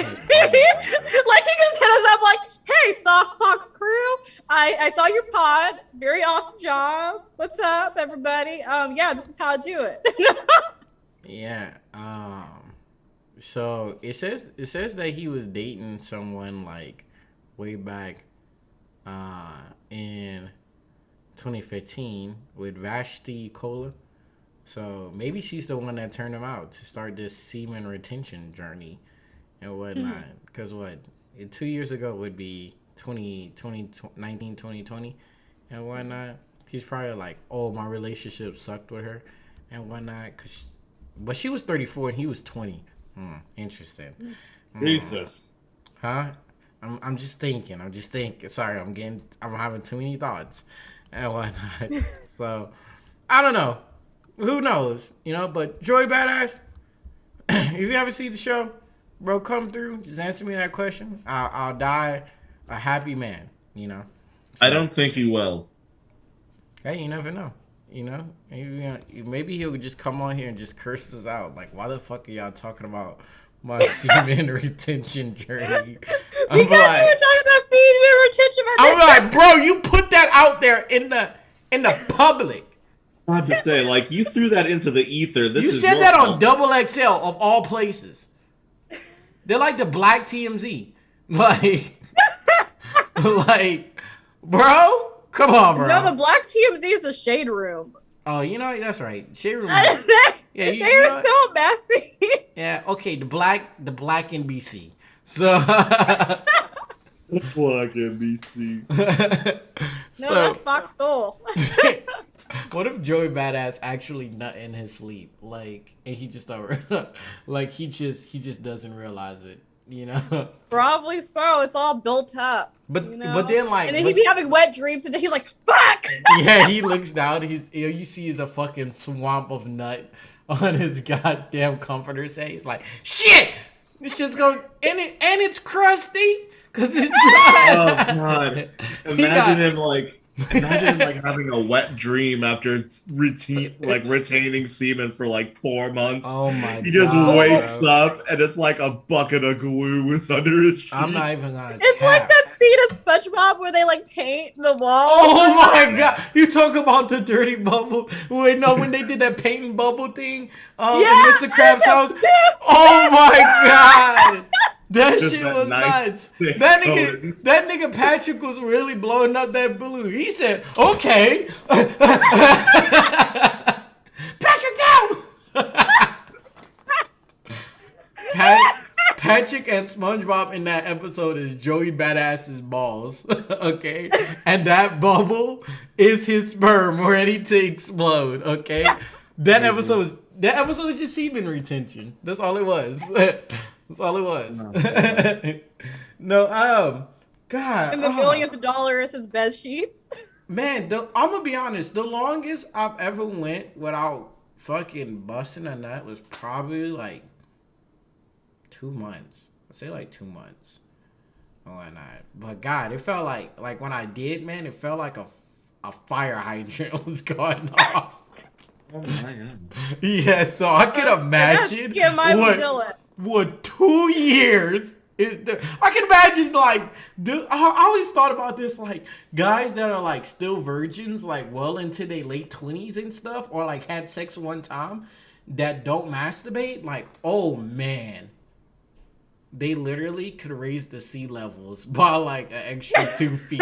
Like he just hit us up like, hey, Sauce Fox crew, I saw your pod. Very awesome job. What's up, everybody? Yeah, this is how I do it. yeah. So it says that he was dating someone like way back in 2015 with Vashti Kola. So maybe she's the one that turned him out to start this semen retention journey and whatnot. Because 2 years ago would be 2020 and whatnot. He's probably like, oh, my relationship sucked with her and whatnot. But she was 34 and he was 20. Interesting. Jesus. Huh? I'm just thinking. Sorry, I'm having too many thoughts and whatnot. So I don't know. Who knows? But Joey Badass, if you ever see the show, bro, come through. Just answer me that question. I'll die a happy man. So, I don't think he will. Hey, you never know. Maybe he'll just come on here and just curse us out. Like, why the fuck are y'all talking about my semen retention journey? Because you were talking about semen retention. I'm like, bro, you put that out there in the public. I have to say, like, you threw that into the ether. You said that on Double XL of all places. They're like the black TMZ. Like, bro, come on, bro. No, the black TMZ is a shade room. Oh, that's right. Shade room. They are so messy. Yeah, okay, the black NBC. So Fuck NBC. No, that's Fox Soul. What if Joey Badass actually nut in his sleep, like, and he just like he just doesn't realize it, you know? Probably so. It's all built up. But you know? but then like, and then he'd be having wet dreams, and then he's like, "Fuck!" yeah, he looks down. You see is a fucking swamp of nut on his goddamn comforter. Say he's like, "Shit, this shit's going and it's crusty because it's dry." Oh god! Imagine him like having a wet dream after retaining semen for like 4 months. Oh my god! He just wakes up and it's like a bucket of glue is under his sheet. I'm not even gonna. It's like that scene of SpongeBob where they like paint the wall. Oh my god! You talk about the dirty bubble when they did that painting bubble thing in Mr. Krabs' house. Oh my god! That Just shit that was nice, nuts. thick That coating. nigga Patrick was really blowing up that balloon. He said, "Okay, Patrick, no." Patrick and SpongeBob in that episode is Joey Badass's balls, okay, and that bubble is his sperm ready to explode, okay. That episode was just semen retention. That's all it was. That's all it was. No, God. And the millionth dollar is his bed sheets. Man, I'm gonna be honest. The longest I've ever went without fucking busting a nut was probably like 2 months. I'd say like 2 months. Oh, and but God, it felt like when I did, man, it felt like a fire hydrant was going off. Oh my god! Yeah, so I could imagine what 2 years is there. I can imagine I always thought about this, like guys that are like still virgins, like well into their late 20s and stuff, or like had sex one time that don't masturbate. Like, oh man, they literally could raise the sea levels by like an extra 2 feet.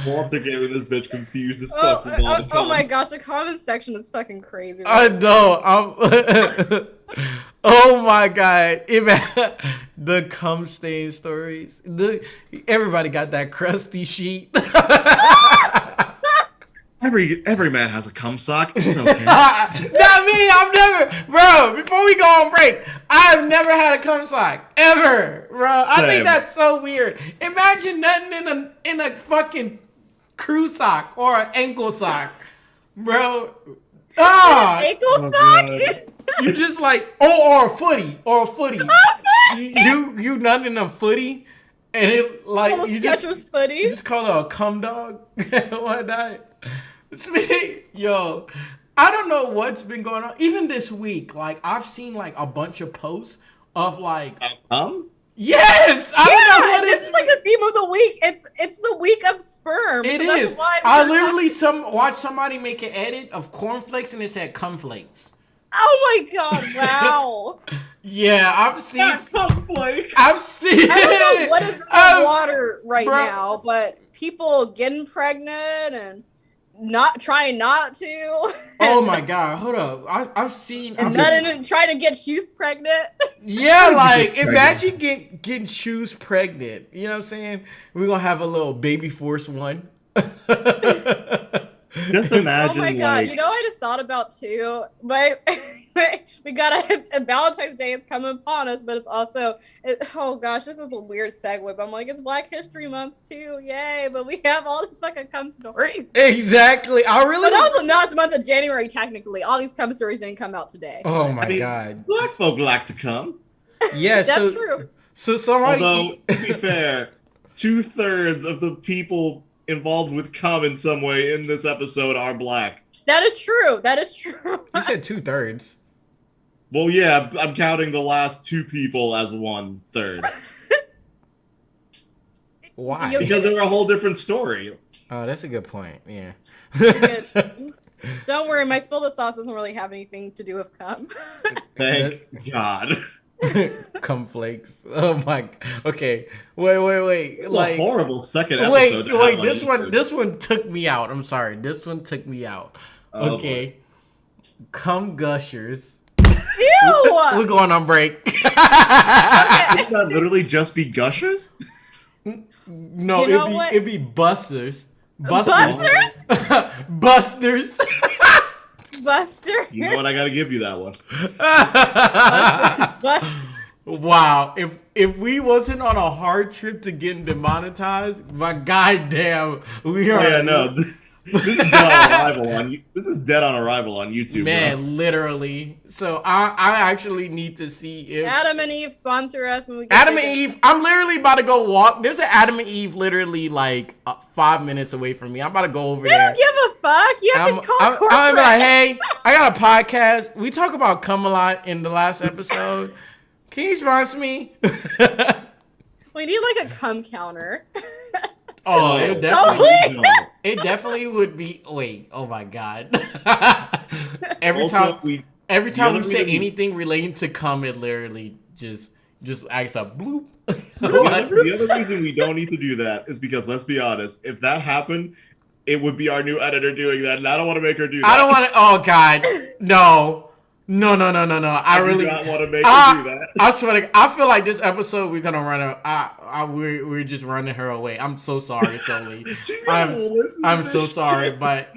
Walter gave this bitch confused as fuck. Oh my gosh, the comment section is fucking crazy. I know. Oh my god! The cum stain stories. Everybody got that crusty sheet. Every man has a cum sock. It's okay. Not me. I've never, bro. Before we go on break, I've never had a cum sock ever, bro. I think that's so weird. Imagine nothing in a fucking crew sock or an ankle sock, bro. Ankle sock. You just like or a footy. You nothing in a footy, and it like you just call it a cum dog. What that? Yo, I don't know what's been going on. Even this week, like I've seen like a bunch of posts of like Yes, I don't know what this is like the theme of the week. It's the week of sperm. It is. Why I literally watched somebody make an edit of cornflakes and it said cumflakes. Oh my god! Wow. Yeah, I've seen cornflakes. I've seen. I don't know what is in the water right now, but people getting pregnant and trying not to. Oh my god! Hold up, I've seen. Trying to get shoes pregnant. Yeah, like imagine getting shoes pregnant. You know what I'm saying? We're gonna have a little baby force one. Just imagine. Oh my god! You know what I just thought about too? It's Valentine's Day. It's coming upon us, but it's also oh gosh, this is a weird segue. But I'm like, it's Black History Month too, yay! But we have all this fucking cum stories. Exactly. But also not the month of January technically. All these cum stories didn't come out today. Oh my god! Black folk like to come. Yeah, that's true. So somebody. Although to be fair, 2/3 of the people involved with cum in some way in this episode are black. That is true. You said 2/3. Well, yeah, I'm counting the last 2 people as 1/3. Why? Because they're a whole different story. Oh, that's a good point. Yeah. Don't worry, my spill the sauce doesn't really have anything to do with cum. Thank God. Cum flakes. Oh my. Okay. Wait. It's like a horrible second episode. Wait. This one took me out. I'm sorry. This one took me out. Okay. Cum gushers. We're going on break. Wouldn't that literally just be gushers? No, You know what? it'd be busters. Busters? Busters. Buster. You know what? I gotta give you that one. Buster. Wow, if we wasn't on a hard trip to getting demonetized, my goddamn, we are. Oh, yeah, no. This is dead on arrival on. This is dead on arrival on YouTube, Man, bro. literally. So I actually need to see if Adam and Eve sponsor us when we get Adam and bigger. Eve. I'm literally about to go walk. There's an Adam and Eve literally like 5 minutes away from me. I'm about to go over They there. don't give a fuck. You have to call I'm corporate. like, hey, I got a podcast. We talk about cum a lot in the last episode. Can you sponsor me? We need like a cum counter. Oh, Oh, definitely. no. It definitely would be. Wait, oh my god! every Also, time the we other say reason we- anything relating to cum, it literally just acts up. Bloop. The other reason we don't need to do that is because, let's be honest, if that happened, it would be our new editor doing that, and I don't want to make her do that. I don't want to. Oh god, no. I do really. not want to make her do that. I swear to, I feel like this episode we're gonna run her. We're just running her away. I'm so sorry, Sully. She's gonna listen to I'm this so shit. sorry, but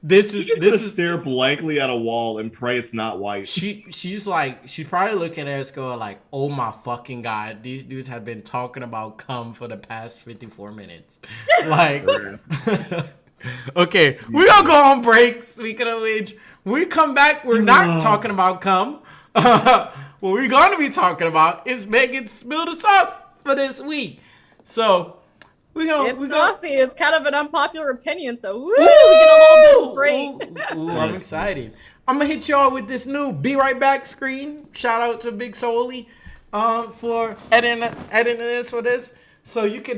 this is She's just gonna stare blankly at a wall and pray it's not white. she's probably looking at us going like, oh my fucking god, these dudes have been talking about cum for the past 54 minutes. Like, okay, we're gonna go on break. Speaking of which, when we come back, we're not talking about cum. What we're gonna be talking about is Megan spill the sauce for this week. So It's we saucy. It's kind of an unpopular opinion, so woo, we get a little bit of break. Ooh, I'm excited. I'm gonna hit y'all with this new "Be Right Back" screen. Shout out to Big Soli for editing this for this. So you can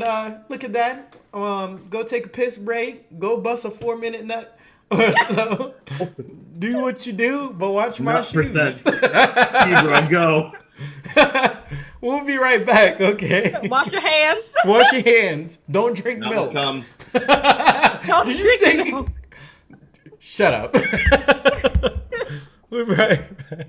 look at that. Go take a piss break. Go bust a 4-minute nut. So do what you do, but watch my Not shoes. Hebron, go. We'll be right back. Okay. Wash your hands. Wash your hands. Don't drink Now milk. come. Don't Did you drink say? milk. Shut up. We'll be right back.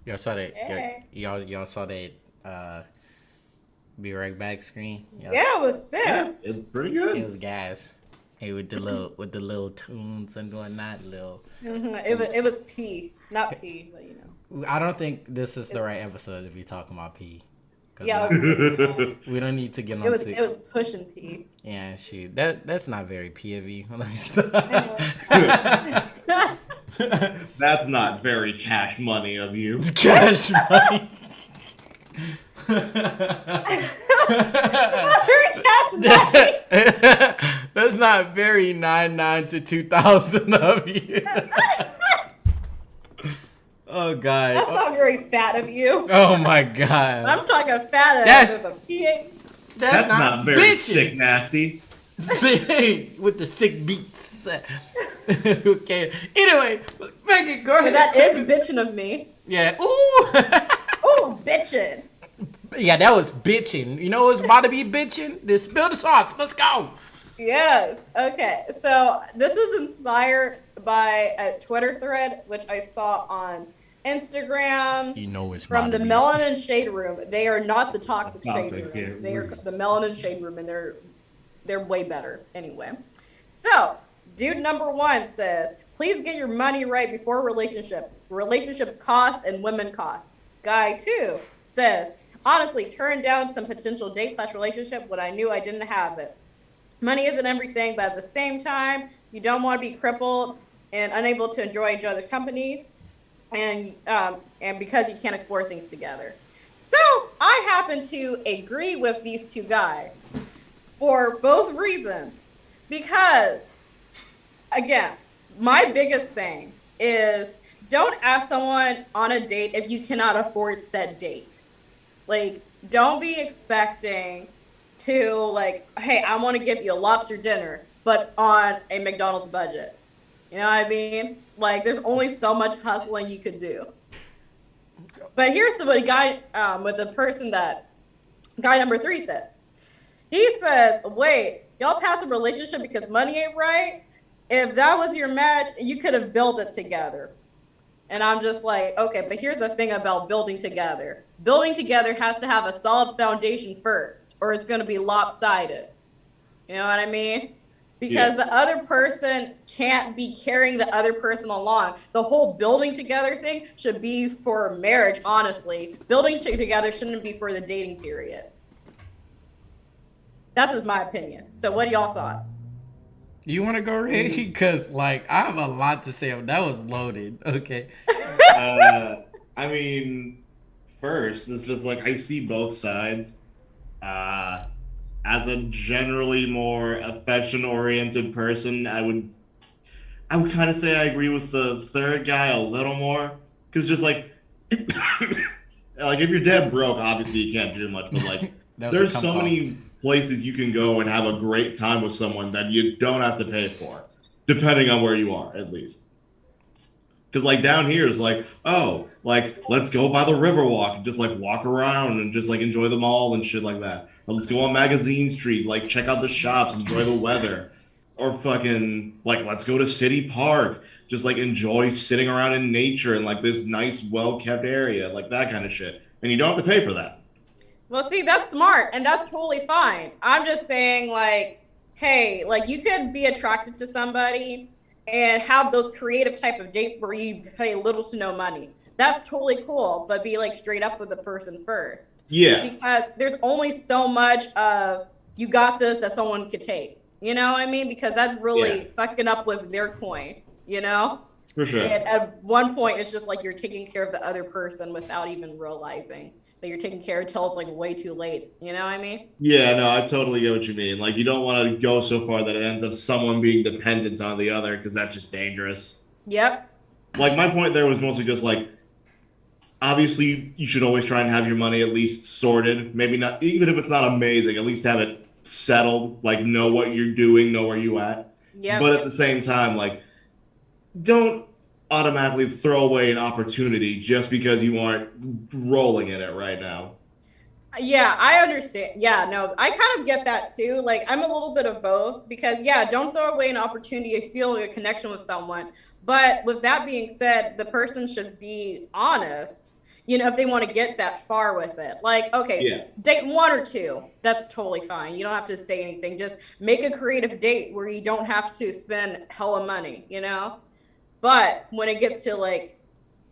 Y'all saw that? Hey. Y'all saw that? Be right back screen. Yeah, it was sick. Yeah, it's pretty It good. was gas. Hey, with the little tunes and whatnot, little. It was P, not P, but you know. I don't think this is the right episode if you're talking about P. 'Cause Yeah, we don't need to get on. it was pushing P. Yeah, shoot. That's not very P of you. That's not very cash money of you. Cash money. Very cash money. That's not very 99 to 2000 of you. Oh god. That's not very fat of you. Oh my god. I'm talking fat of That's- with a P. That's not very bitching. sick nasty. See, with the sick beats. Okay. Anyway, Megan, go ahead. That Take is it. bitching of me. Yeah. Ooh. Oh, bitching. Yeah, that was bitching. You know what's about to be bitching? This spill the sauce. Let's go. Yes. Okay. So this is inspired by a Twitter thread which I saw on Instagram You know it's from about the to be. Melanin Shade Room. They are not the toxic Toxic, shade room. yeah. They are the Melanin Shade Room, and they're way better anyway. So, dude number 1 says, "Please get your money right before a relationship. Relationships cost and women cost." Guy 2 says, "Honestly, turned down some potential date/relationship when I knew I didn't have it. Money isn't everything, but at the same time, you don't want to be crippled and unable to enjoy each other's company, and because you can't explore things together." So I happen to agree with these two guys for both reasons. Because, again, my biggest thing is don't ask someone on a date if you cannot afford said date. Like, don't be expecting to, like, hey, I want to give you a lobster dinner, but on a McDonald's budget. You know what I mean? Like, there's only so much hustling you could do. But here's what a guy with the person that guy number 3 says. He says, "Wait, y'all pass a relationship because money ain't right? If that was your match, you could have built it together." And I'm just like, okay, but here's the thing about building together. Building together has to have a solid foundation first, or it's going to be lopsided. You know what I mean? Because the other person can't be carrying the other person along. The whole building together thing should be for marriage, honestly. Building together shouldn't be for the dating period. That's just my opinion. So what are y'all thoughts? You want to go, Ray? Because, like, I have a lot to say. That was loaded. Okay. I mean, first, it's just like I see both sides. As a generally more affection-oriented person, I would kind of say I agree with the third guy a little more, because just like, like if you're dead broke, obviously you can't do much. But like, there's so many places you can go and have a great time with someone that you don't have to pay for, depending on where you are, at least. Because like down here is like, oh, like let's go by the Riverwalk and just like walk around and just like enjoy the mall and shit like that. Or let's go on Magazine Street, like check out the shops, enjoy the weather. Or fucking like let's go to City Park, just like enjoy sitting around in nature in like this nice, well-kept area, like that kind of shit. And you don't have to pay for that. Well, see, that's smart, and that's totally fine. I'm just saying, like, hey, like you could be attracted to somebody and have those creative type of dates where you pay little to no money. That's totally cool, but be like straight up with the person first. Yeah. Because there's only so much of you got this that someone could take. You know what I mean? Because that's really fucking up with their coin, you know? For sure. And at one point, it's just like you're taking care of the other person without even realizing that you're taking care until it's like way too late. You know what I mean? Yeah, no, I totally get what you mean. Like, you don't want to go so far that it ends up someone being dependent on the other, because that's just dangerous. Yep. Like, my point there was mostly just like, obviously, you should always try and have your money at least sorted. Maybe not, even if it's not amazing, at least have it settled. Like, know what you're doing, know where you at. Yep. But at the same time, like, don't automatically throw away an opportunity just because you aren't rolling in it right now. Yeah, I understand. Yeah, no, I kind of get that too. Like, I'm a little bit of both because, yeah, don't throw away an opportunity to feel a connection with someone. But with that being said, the person should be honest. if they want to get that far with it. Like, okay, date 1 or 2, that's totally fine. You don't have to say anything. Just make a creative date where you don't have to spend hella money, But when it gets to like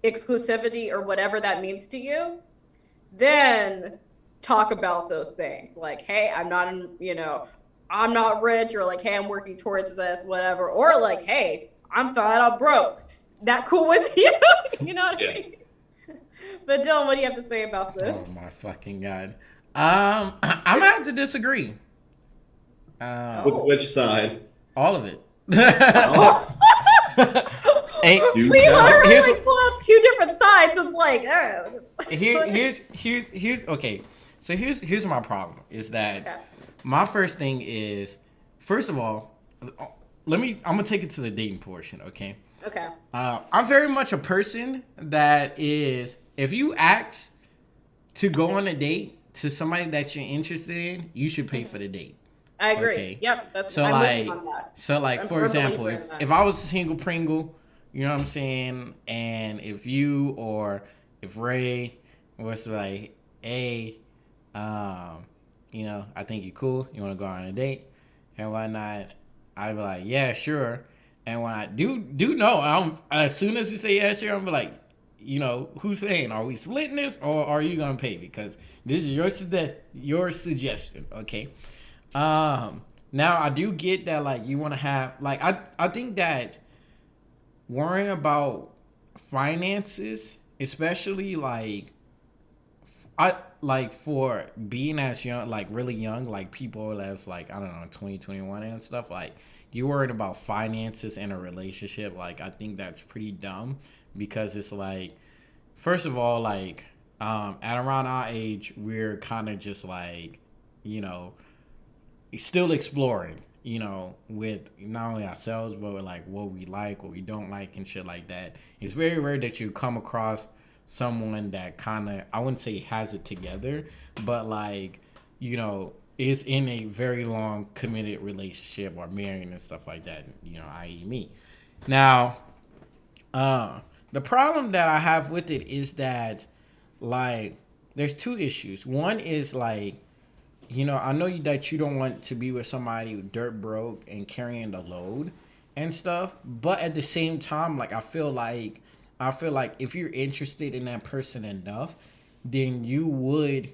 exclusivity or whatever that means to you, then talk about those things. Like, hey, I'm not rich, or like, hey, I'm working towards this, whatever. Or like, hey, I'm flat out broke. That cool with you? You know what I mean? But Dylan, what do you have to say about this? Oh my fucking God. I'm gonna have to disagree. Which side? All of it. We literally pull up 2 different sides. So it's like, here's okay. So here's my problem is that my first thing is, first of all, I'm gonna take it to the dating portion, okay? Okay. I'm very much a person that is, if you ask to go on a date to somebody that you're interested in, you should pay for the date. I agree. Okay? Yep. That's so I'm like, with you on that. so like, for example, if I was a single Pringle, you know what I'm saying, and if you or if Ray was like, hey, I think you're cool, you want to go on a date and whatnot, I'd be like, yeah, sure. And when I do know, as soon as you say yeah, sure, I'm like, who's paying? Are we splitting this, or are you gonna pay? Because this is your suggestion, okay? Now I do get that, like, you want to have, like, I think that worrying about finances, especially for being as young, like really young, like people that's like, I don't know, 20, 21 and stuff, like, you worried about finances in a relationship, like, I think that's pretty dumb, because it's like, first of all, like, at around our age, we're kind of just like, still exploring, with not only ourselves, but with like what we like, what we don't like, and shit like that. It's very rare that you come across someone that kind of, I wouldn't say has it together, but like, is in a very long committed relationship or married and stuff like that, i.e. me. Now, the problem that I have with it is that, like, there's 2 issues. One is like, I know that you don't want to be with somebody who's dirt broke and carrying the load and stuff, but at the same time, like, I feel like if you're interested in that person enough, then you would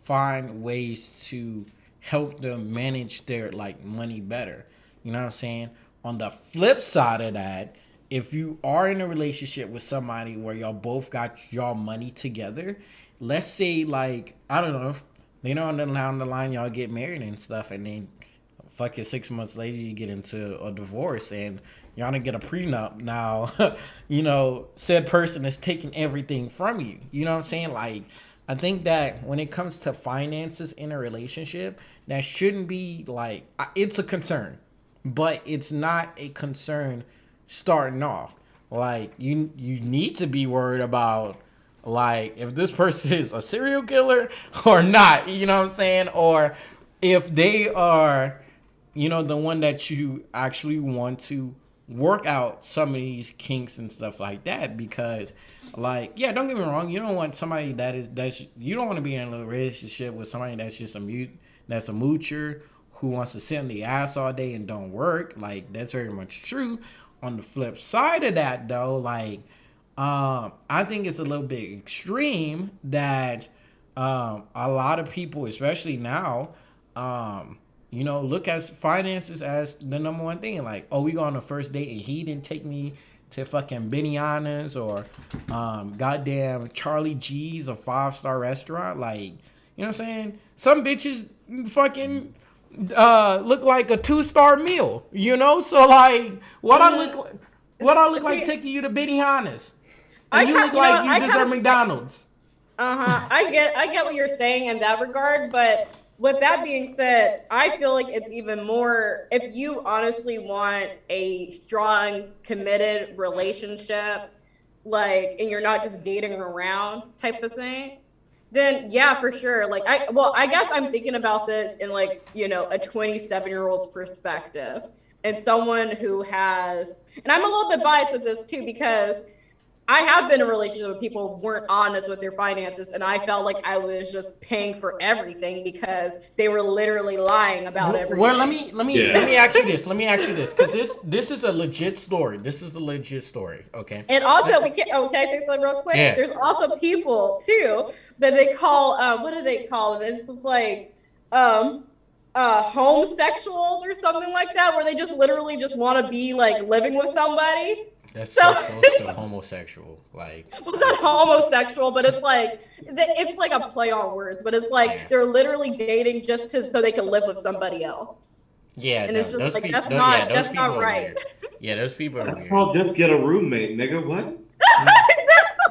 find ways to help them manage their, like, money better. You know what I'm saying? On the flip side of that, if you are in a relationship with somebody where y'all both got y'all money together, let's say, like, I don't know, down the line y'all get married and stuff, and then fucking 6 months later you get into a divorce and y'all don't get a prenup. Now, said person is taking everything from you. You know what I'm saying? Like, I think that when it comes to finances in a relationship, that shouldn't be, like, it's a concern, but it's not a concern starting off. Like, you need to be worried about, like, if this person is a serial killer or not, you know what I'm saying? Or if they are, the one that you actually want to work out some of these kinks and stuff like that. Because, like, yeah, don't get me wrong, you don't want somebody you don't want to be in a relationship with somebody that's just a moocher who wants to sit on the ass all day and don't work. Like, that's very much true. On the flip side of that, though, like, I think it's a little bit extreme that a lot of people, especially now, look at finances as the number one thing. Like, oh, we go on a first date and he didn't take me to fucking Benihana's or goddamn Charlie G's, a 5-star restaurant. Like, you know what I'm saying? Some bitches fucking look like a 2-star meal, So, like, what I look like taking you to Benihana's? And you look like you deserve McDonald's. I get what you're saying in that regard, but with that being said, I feel like it's even more, if you honestly want a strong, committed relationship, like, and you're not just dating around type of thing, then yeah, for sure. Like, I guess I'm thinking about this in, like, a 27-year-old's perspective, and someone who has, and I'm a little bit biased with this too, because I have been in a relationship with people who weren't honest with their finances, and I felt like I was just paying for everything because they were literally lying about everything. Well, let me ask you this. Let me ask you this, because this is a legit story. This is a legit story. Okay. And also, can I say something real quick? Yeah. There's also people too that they call what do they call it? This is like homosexuals or something like that, where they just literally just want to be like living with somebody. That's so close to homosexual. Like, well, it's not homosexual, but it's like a play on words. But it's like they're literally dating just so they can live with somebody else. Yeah, and it's just like that's not right. Yeah, those people are weird. I'll just get a roommate, nigga. What?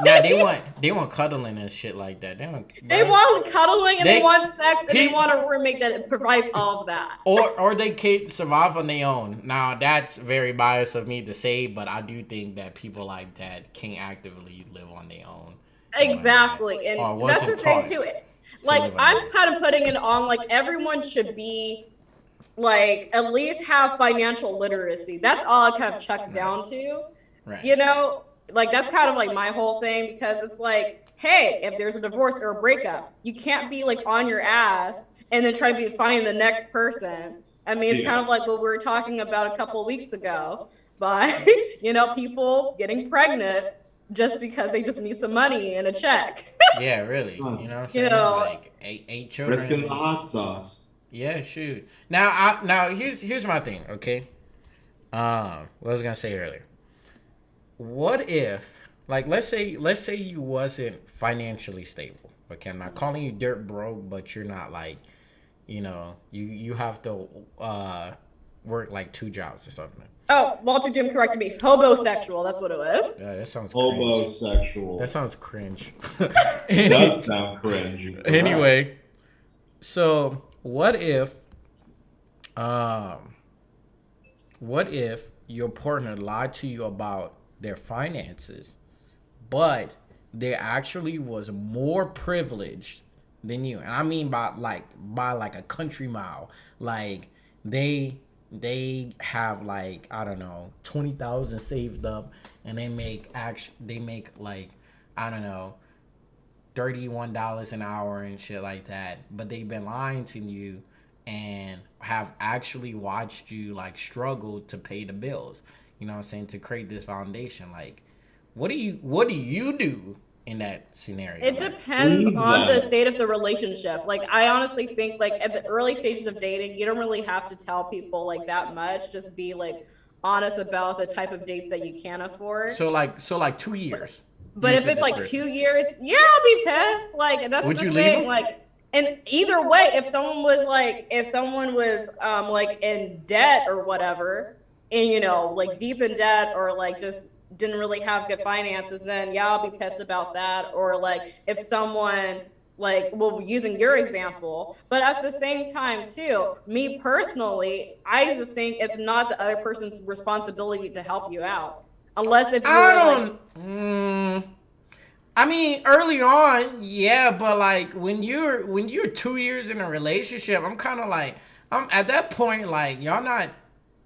Nah, they want cuddling and shit like that. They want cuddling and they want sex and they want a roommate that provides all of that. Or they can't survive on their own. Now that's very biased of me to say, but I do think that people like that can't actively live on their own. Exactly, and that's the thing too. Like I'm kind of putting it on like everyone should be like at least have financial literacy. That's all it kind of chucks down to. Right. You know. Like, that's kind of like my whole thing, because it's like, hey, if there's a divorce or a breakup, you can't be like on your ass and then try to find the next person. I mean, it's kind of like what we were talking about a couple of weeks ago by, people getting pregnant just because they just need some money and a check. Yeah, really. You know what I'm saying? Like eight children. Risking the hot sauce. Yeah, shoot. Now here's my thing, okay? What I was gonna say earlier. What if, like, let's say you wasn't financially stable. Okay, I'm not calling you dirt broke, but you're not like, you have to work like 2 jobs or something. Oh, Walter Jim corrected me. Hobosexual, that's what it was. Yeah, that sounds Hobosexual. That sounds cringe. It does sound cringe. Anyway, so what if your partner lied to you about their finances, but they actually was more privileged than you, and I mean by like a country mile. Like they have like, I don't know, 20,000 saved up, and they make like, I don't know, $31 an hour and shit like that, but they've been lying to you and have actually watched you like struggle to pay the bills. You know what I'm saying? To create this foundation. Like, what do you do in that scenario? It depends on the state of the relationship. Like, I honestly think like at the early stages of dating, you don't really have to tell people like that much. Just be like honest about the type of dates that you can afford. So like 2 years. But if it's like 2 years, yeah, I'll be pissed. Like, that's would the you thing. leave him? Like, and either way, if someone was like like in debt or whatever, and like deep in debt, or like just didn't really have good finances, then yeah, I'll be pissed about that. Or like if someone like, well, using your example, but at the same time too, me personally, I just think it's not the other person's responsibility to help you out, unless if you I mean, early on, yeah, but like when you're 2 years in a relationship, I'm kind of like, I'm at that point, like, y'all not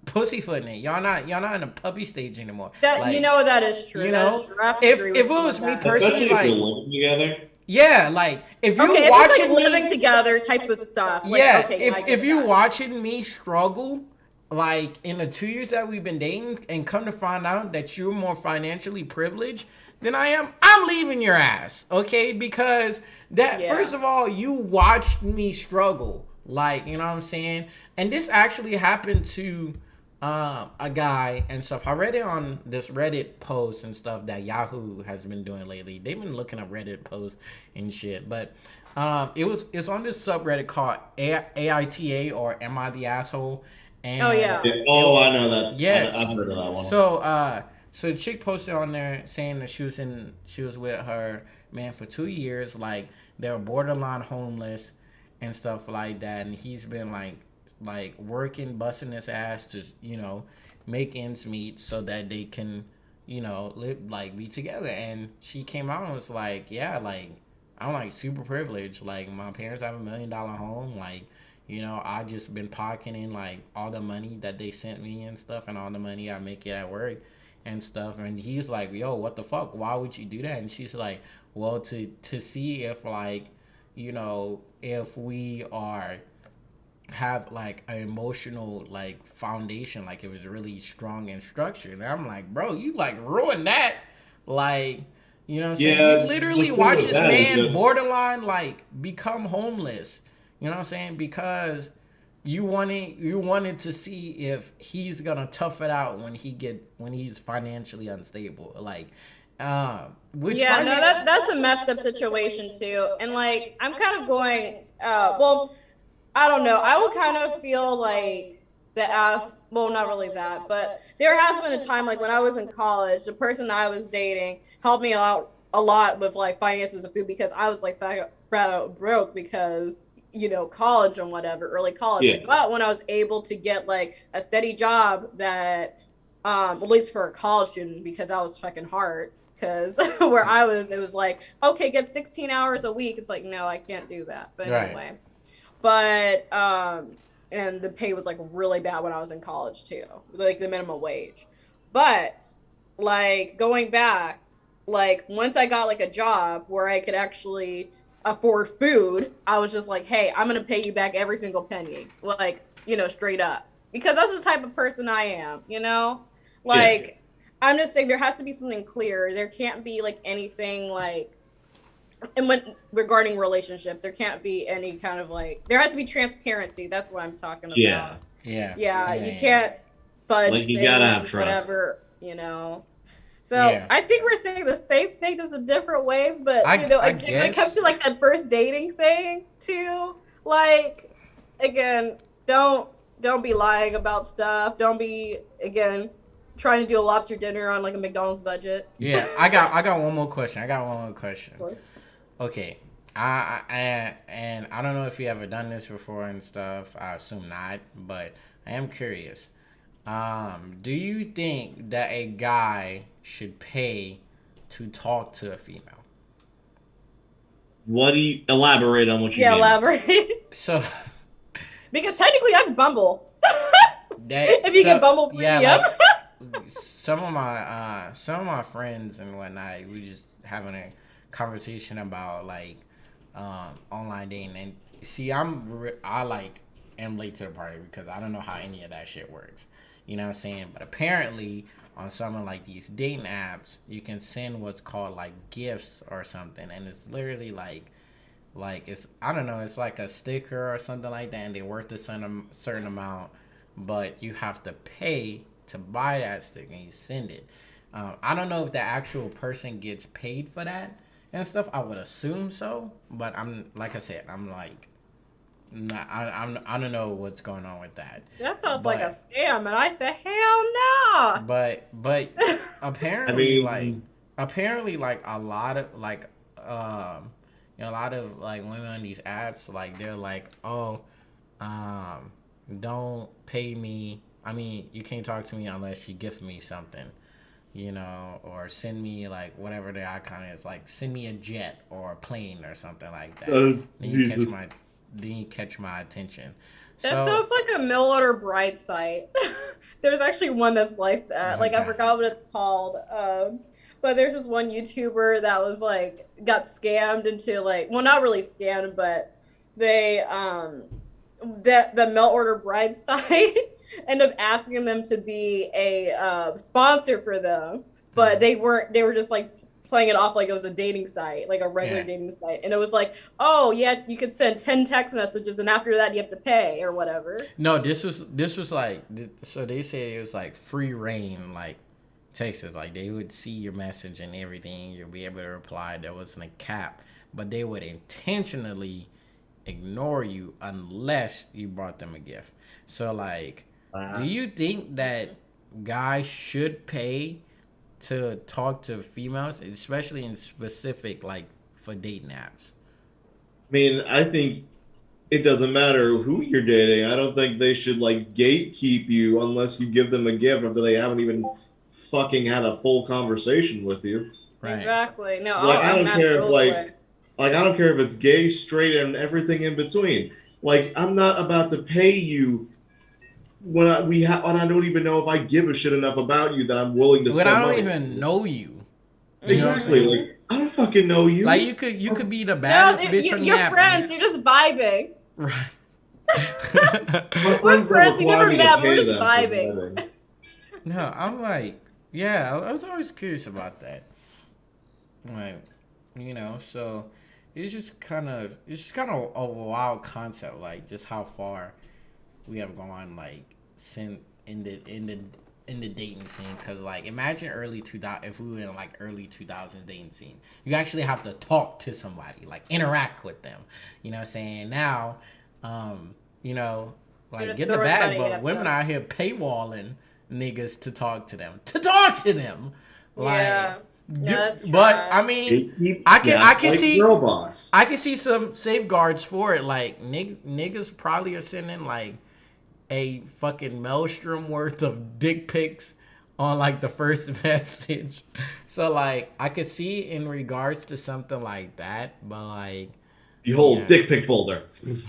pussyfooting it. Y'all not in a puppy stage anymore. That, like, that is true. If it was me personally, like, living together. Yeah, like if you're watching if it's like living together type of stuff. Like, yeah, okay, if you're watching me struggle, like in the 2 years that we've been dating, and come to find out that you're more financially privileged than I am, I'm leaving your ass, okay? Because first of all, you watched me struggle, like, you know what I'm saying? And this actually happened to a guy and stuff. I read it on this Reddit post and stuff that Yahoo has been doing lately. They've been looking up Reddit posts and shit, but it's on this subreddit called AITA, or Am I the Asshole? And oh, I know that. Yes. I've heard of that one. So the chick posted on there saying that she was with her man for 2 years, like they were borderline homeless and stuff like that, and he's been like working, busting his ass to make ends meet so that they can live, like, be together. And she came out and was like, yeah, like, I'm like super privileged, like my parents have $1 million home, like, I just been pocketing like all the money that they sent me and stuff, and all the money I make it at work and stuff, and he's like, yo, what the fuck, why would you do that? And she's like, well, to see if, like, you know, if we are have like an emotional like foundation, like it was really strong and structured. And I'm like, bro, you like ruined that. Like, you know what I'm saying? Yeah, You literally the thing watch with this that is man just- borderline like become homeless. You know what I'm saying? Because you wanted to see if he's gonna tough it out when he's financially unstable. Like, which Yeah, no, that's a messed up situation too. And like, I'm kind of going, well, I don't know. I would kind of feel like well, not really that, but there has been a time like when I was in college, the person I was dating helped me out a lot with like finances and food because I was like flat out broke because, you know, college and whatever, early college. Yeah. But when I was able to get like a steady job that, at least for a college student, because that was fucking hard. Because where I was, it was like, okay, get 16 hours a week. It's like, no, I can't do that. But Right. anyway, but and the pay was like really bad when I was in college too, like the minimum wage. But like going back, like once I got like a job where I could actually afford food, I was just like, hey, I'm gonna pay you back every single penny, like, you know, straight up, because that's the type of person I am, you know, like. Yeah. I'm just saying there has to be something clear. There can't be like anything like, and when regarding relationships, there can't be any kind of like, there has to be transparency. That's what I'm talking about. Yeah. You can't fudge Like, you things, gotta have trust. whatever, you know. So Yeah. I think we're saying the same thing just in different ways, but you know, I again, when it guess. comes to like that first dating thing too, like, again, don't be lying about stuff. Don't be, again, trying to do a lobster dinner on like a McDonald's budget. Yeah, I got one more question. Sure. Okay, and I don't know if you ever done this before and stuff. I assume not, but I am curious. Do you think that a guy should pay to talk to a female? What do you elaborate on what you Yeah, mean? elaborate. So Because technically that's Bumble. that If you get Bumble yeah, Premium. like, some of my friends and whatnot, we just having a conversation about like online dating, and see, I like am late to the party because I don't know how any of that shit works. You know what I'm saying? But apparently on some of like these dating apps, you can send what's called like gifts or something, and it's literally like it's, I don't know, it's like a sticker or something like that, and they're worth a certain amount, but you have to pay to buy that sticker and you send it. I don't know if the actual person gets paid for that and stuff. I would assume so, but I'm like I said, I'm like, not, I don't know what's going on with that. That sounds like a scam, and I said, hell no. But apparently, I mean- apparently like a lot of like you know, a lot of like women on these apps, like they're like, oh, don't pay me. I mean, you can't talk to me unless you gift me something, you know, or send me like whatever the icon is, like send me a jet or a plane or something like that. Then you catch my attention. That sounds like a mail order bride site. There's actually one that's like that. Like, I forgot what it's called. But there's this one YouTuber that was like, got scammed into like, well, not really scammed, but they, the mail order bride site ended up asking them to be a sponsor for them. But they were just like playing it off like it was a dating site, like a regular dating site. And it was like, oh yeah, you could send 10 text messages and after that you have to pay or whatever. No, this was like, so they say it was like free reign, like Texas, like they would see your message and everything, you'll be able to reply. There wasn't a cap, but they would intentionally ignore you unless you brought them a gift. So like, do you think that guys should pay to talk to females, especially in specific, like for dating apps? I mean, I think it doesn't matter who you're dating. I don't think they should like gatekeep you unless you give them a gift after they haven't even fucking had a full conversation with you. Right. Exactly. No, Like, I don't care if like I don't care if it's gay, straight, and everything in between. Like, I'm not about to pay you when and I don't even know if I give a shit enough about you that I'm willing to When spend I don't money. even know you. Exactly. You know what I'm Like I don't fucking know you. Like you could be the No, baddest bitch on the you're app. friends. You're just vibing. Right. My We're friends don't friends. You require never me to met. pay We're just them for vibing. vibing. No, I'm like, yeah, I was always curious about that. Like, so it's just kind of a wild concept, like just how far we have gone, like since in the dating scene. Because like, imagine early 2000 if we were in like early 2000s dating scene, you actually have to talk to somebody, like interact with them. You know what I'm saying? Now, like just get the throwing bag, money but at women them. out here paywalling niggas to talk to them. Like, Yeah. That's but trash. I mean, Gatekeep, I can gaslight, see girl boss. I can see some safeguards for it. Like niggas probably are sending like a fucking maelstrom worth of dick pics on like the first message. So like I could see in regards to something like that, but like The whole Yeah. dick pic folder.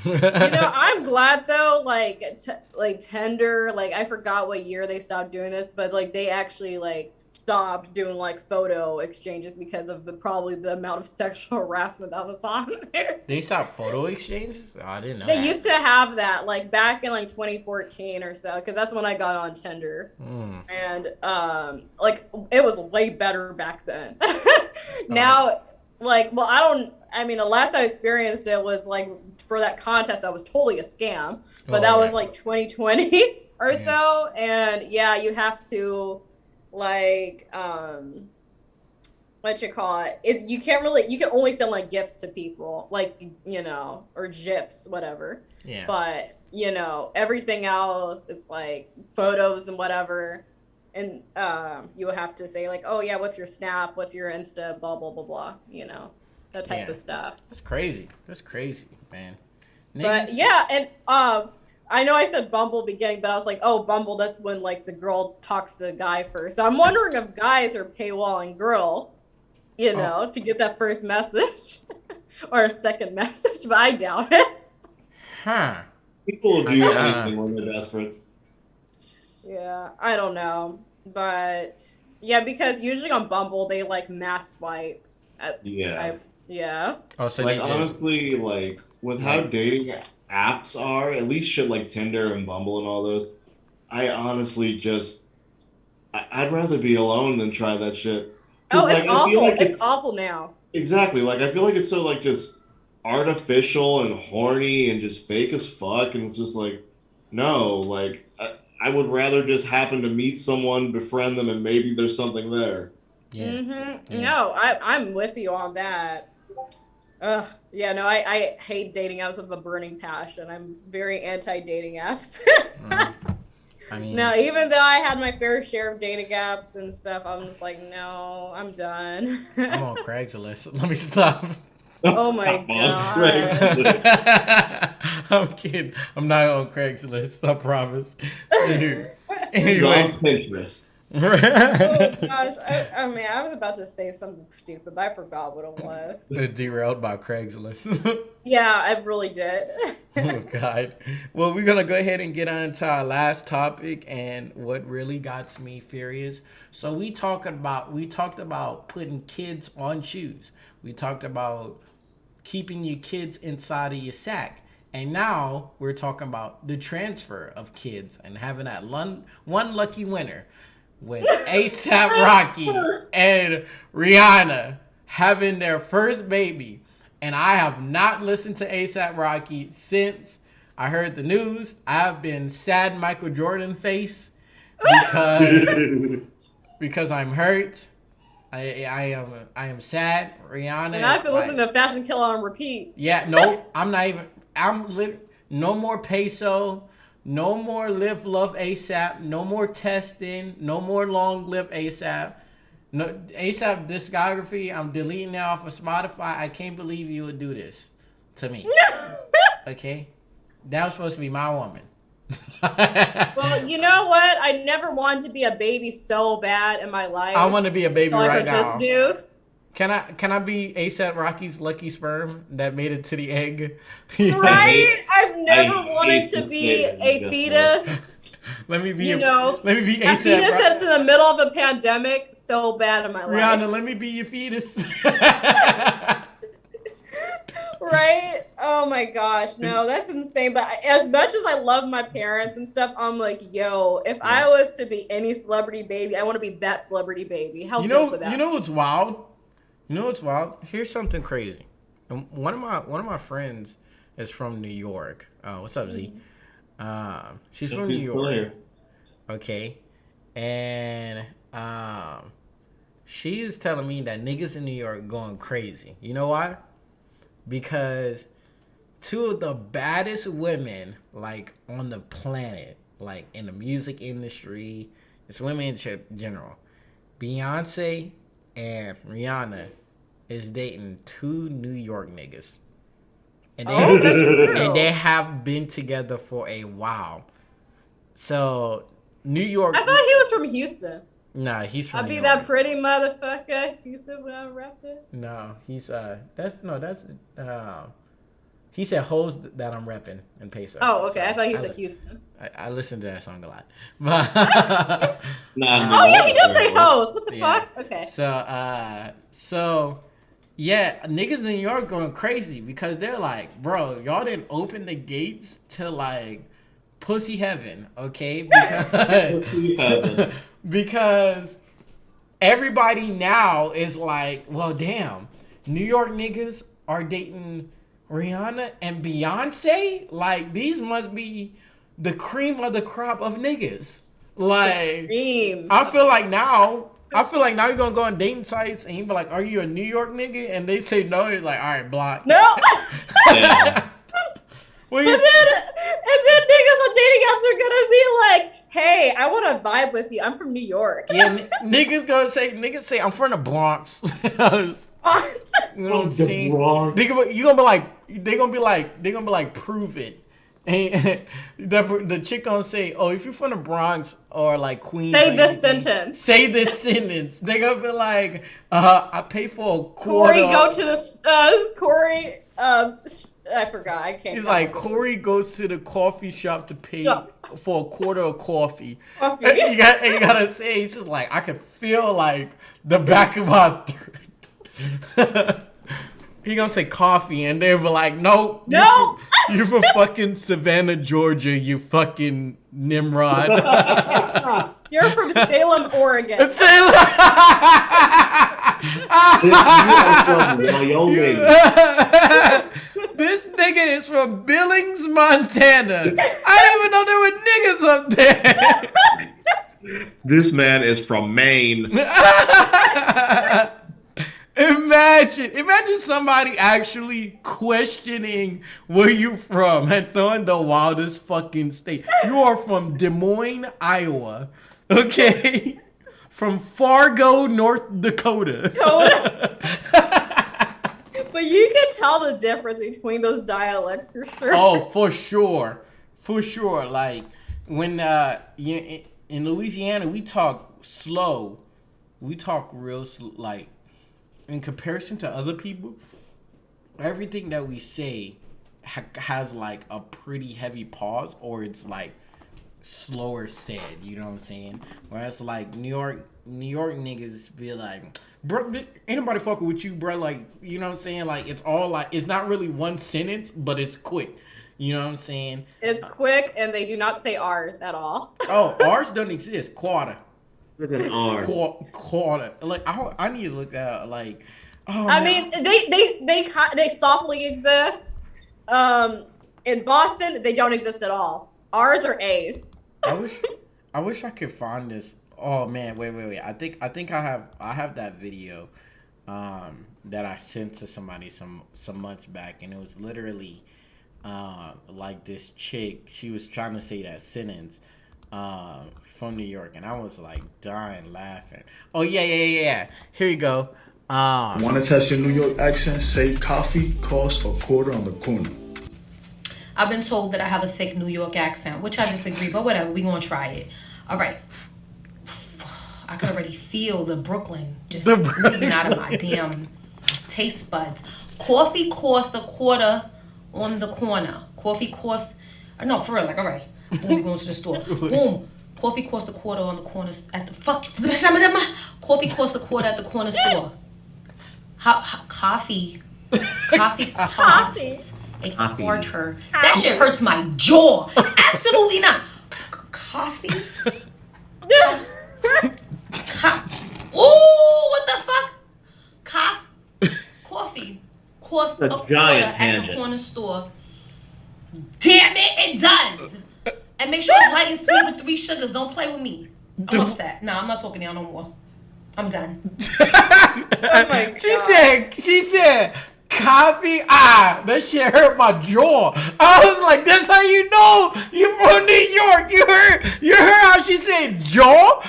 I'm glad though. Like Tinder. Like I forgot what year they stopped doing this, but like they actually like stopped doing like photo exchanges because of probably the amount of sexual harassment that was on there. They stopped photo exchanges? Oh, I didn't know. They that. used to have that like back in like 2014 or so, because that's when I got on Tinder, and like it was way better back then. Now, like, well, I mean, the last I experienced it was like for that contest that was totally a scam, but that was like 2020 or so, and yeah, you have to like what you call it, you can't really, you can only send like gifts to people, like, or gifs, whatever. Yeah. But everything else, it's like photos and whatever, and you have to say like, oh yeah, what's your Snap, what's your Insta, blah blah blah blah, that type of stuff. That's crazy, man. But Niggas- yeah, and I know I said Bumble beginning, but I was like, oh, Bumble, that's when like the girl talks to the guy first. So I'm wondering if guys are paywalling girls, to get that first message or a second message, but I doubt it. Huh. People will do Uh-huh. anything when they're desperate. Yeah, I don't know. But yeah, because usually on Bumble, they like mass swipe. Yeah. Yeah. Oh, so Like they just, honestly, like with how dating apps are, at least shit like Tinder and Bumble and all those, I honestly just I'd rather be alone than try that shit. 'Cause, Oh, it's like, I awful. feel like It's awful now. Exactly. Like I feel like it's so like just artificial and horny and just fake as fuck, and it's just like, no, like I would rather just happen to meet someone, befriend them, and maybe there's something there. yeah. Yeah. No, I'm with you on that. Ugh. Yeah, no, I hate dating apps with a burning passion. I'm very anti-dating apps. I mean, No, even though I had my fair share of dating apps and stuff, I'm just like, no, I'm done. I'm on Craigslist. Let me stop. Oh my Come on, God. Craigslist. I'm kidding. I'm not on Craigslist. I promise. He's Anyway. on Pinterest. Oh gosh, I mean, I was about to say something stupid, but I forgot what it was. Derailed by Craigslist. Yeah, I really did. Oh God. Well, we're gonna go ahead and get on to our last topic and what really got me furious. So we talked about putting kids on shoes. We talked about keeping your kids inside of your sack. And now we're talking about the transfer of kids and having that one lucky winner with ASAP Rocky and Rihanna having their first baby. And I have not listened to ASAP Rocky since I heard the news. I've been sad Michael Jordan face because I'm hurt. I am sad. Rihanna And I've is been like, listening to Fashion Killer on repeat. yeah, no, I'm not even. No more peso. No more live love ASAP. No more testing. No more long live ASAP. No ASAP discography. I'm deleting that off of Spotify. I can't believe you would do this to me. Okay, that was supposed to be my woman. Well, you know what? I never wanted to be a baby so bad in my life. I want to be a baby so I right could now. just do. Can I be ASAP Rocky's lucky sperm that made it to the egg? Right? I've never I wanted hate to this be statement a just fetus. Let me be. You know, let me be a ASAP. fetus that's in the middle of a pandemic, so bad in my Rihanna, life. let me be your fetus. Right? Oh my gosh, no, that's insane. But as much as I love my parents and stuff, I'm like, yo, if I was to be any celebrity baby, I want to be that celebrity baby. How dope would that? You know what's wild? You know what's wild? Here's something crazy. And one of my friends is from New York. What's up, Z? She's from New York. Okay, and she is telling me that niggas in New York going crazy. You know why? Because two of the baddest women like on the planet, like in the music industry, it's women in general, Beyonce and Rihanna is dating two New York niggas. And they have been together for a while. So New York. I thought he was from Houston. Nah, he's from I'll New be York. that pretty motherfucker. You said when I rapped it. No, he's he said hoes that I'm repping in Peso. Oh, okay. So I thought he said Houston. I listened to that song a lot. But oh yeah, he does say hoes. What the fuck? Okay. So yeah, niggas in New York going crazy because they're like, bro, y'all didn't open the gates to like pussy heaven, okay? Because Pussy heaven. because everybody now is like, well, damn, New York niggas are dating Rihanna and Beyonce? Like, these must be the cream of the crop of niggas. Like, Cream. I feel like now you're gonna go on dating sites and you be like, are you a New York nigga? And they say no, you're like, all right, block. No. Yeah. Well, And then niggas on dating apps are gonna be like, hey, I want to vibe with you. I'm from New York. yeah, niggas say I'm from the Bronx. You know what I'm saying? They're gonna be like, prove it. And the chick gonna say, oh, if you're from the Bronx or like Queens, Say or this anything, sentence. Say this sentence. They gonna be like, I pay for a quarter. Corey, go to the Corey. I forgot. I can't. He's like, Corey goes to the coffee shop to pay for a quarter of coffee. Coffee. And you gotta say, he's just like, I can feel like the back of my throat. He gonna say coffee, and they were like, nope. No. You're from fucking Savannah, Georgia, you fucking Nimrod. You're from Salem, Oregon. Salem. You are from Wyoming. This nigga is from Billings, Montana. I didn't even know there were niggas up there. This man is from Maine. Imagine somebody actually questioning where you from and throwing the wildest fucking state. You are from Des Moines, Iowa. Okay? From Fargo, North Dakota. But you can tell the difference between those dialects for sure. Oh, for sure. For sure. Like, when in Louisiana, we talk slow. We talk real slow. Like, in comparison to other people, everything that we say has, like, a pretty heavy pause, or it's, like, slower said. You know what I'm saying? Whereas, like, New York niggas be like, bro, ain't nobody fucking with you, bro. Like, you know what I'm saying? Like, it's all like, it's not really one sentence, but it's quick. You know what I'm saying? It's quick, and they do not say ours at all. Oh, ours doesn't exist. Quarter. With an R. Quarter. Like, I need to look at, like, oh, I man. mean, they softly exist. In Boston, they don't exist at all. Ours are A's. I wish I could find this. Oh man, wait. I think I have that video that I sent to somebody some months back, and it was literally like this chick, she was trying to say that sentence from New York, and I was like dying laughing. Oh yeah. Here you go. Want to test your New York accent? Say coffee costs a quarter on the corner. I've been told that I have a thick New York accent, which I disagree, but whatever, we gonna try it. All right. I can already feel the Brooklyn just moving out of my damn taste buds. Coffee costs a quarter on the corner. Coffee costs, no, for real, like, all right. Boom, we going to the store. Boom. Coffee costs a quarter on the corner at the Coffee costs a quarter at the corner store. Coffee costs a quarter. That shit hurts my jaw. Absolutely not. Coffee. Ooh, what the fuck? Coffee costs a quarter at the corner store. Damn it, it does. And make sure it's light and sweet with 3 sugars. Don't play with me. I'm upset. Nah, I'm not talking to y'all no more. I'm done. She said, coffee. That shit hurt my jaw. I was like, that's how you know you from New York. You heard how she said jaw?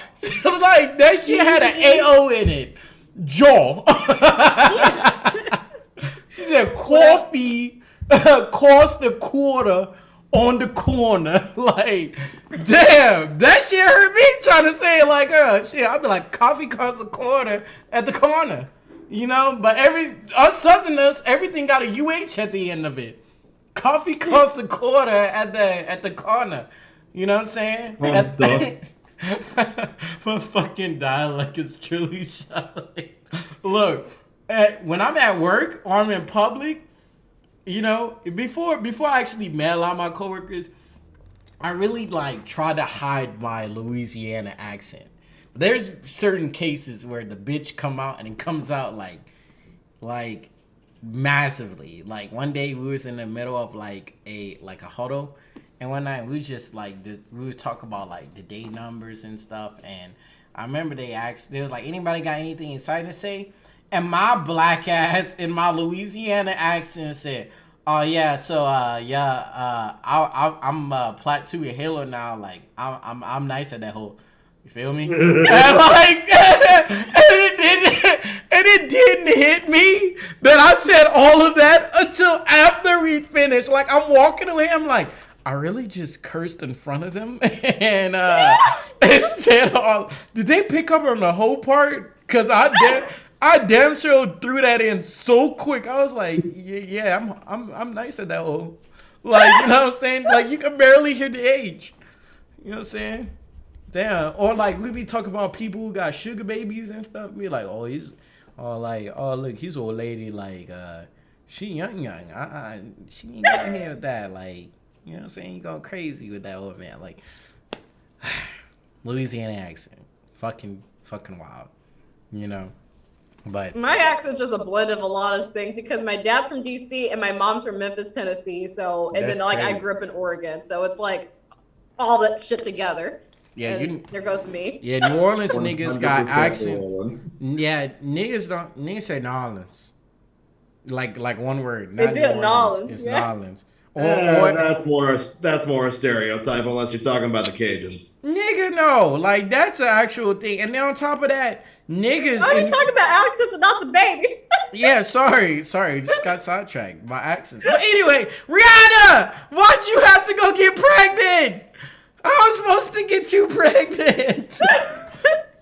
Like that shit had an AO in it. Jaw. She said coffee cost a quarter on the corner. Like, damn, that shit hurt me trying to say it like her. Shit, I'd be like, coffee costs a quarter at the corner. You know, but us Southerners, everything got a UH at the end of it. Coffee costs a quarter at the corner. You know what I'm saying? My fucking dialect is truly shy. Look, when I'm at work or I'm in public, you know, before I actually mail out my coworkers, I really like try to hide my Louisiana accent. There's certain cases where the bitch come out and it comes out like massively. Like one day we was in the middle of like a huddle, and one night we was just like we was talking about like the day numbers and stuff, and I remember they was like, anybody got anything exciting to say? And my black ass in my Louisiana accent said, "Oh yeah, so I'm Plateau Halo now. Like I'm nice at that whole." You feel me? And like, and it didn't hit me that I said all of that until after we finished. Like I'm walking away, I'm like, I really just cursed in front of them, and it said all. Did they pick up on the whole part? Cause I damn sure threw that in so quick. I was like, yeah, I'm nice at that whole. Like, you know what I'm saying? Like you can barely hear the age. You know what I'm saying? Damn. Or like we be talking about people who got sugar babies and stuff. Be like, oh look, his old lady, like she young. She ain't got hair with that. Like, you know what I'm saying? You go crazy with that old man. Like Louisiana accent. Fucking wild. You know? But my accent's just a blend of a lot of things because my dad's from DC and my mom's from Memphis, Tennessee. So and then like I grew up in Oregon. So it's like all that shit together. Yeah, there goes me. Yeah, New Orleans niggas got accent. Yeah, niggas say New Orleans. Like one word. They do New Orleans. It's New Orleans. That's more a stereotype unless you're talking about the Cajuns. Nigga, no. Like that's an actual thing. And then on top of that, niggas. I'm talking about accents and not the baby. Yeah, sorry. Just got sidetracked by accents. But anyway, Rihanna, why'd you have to go get pregnant? I was supposed to get you pregnant.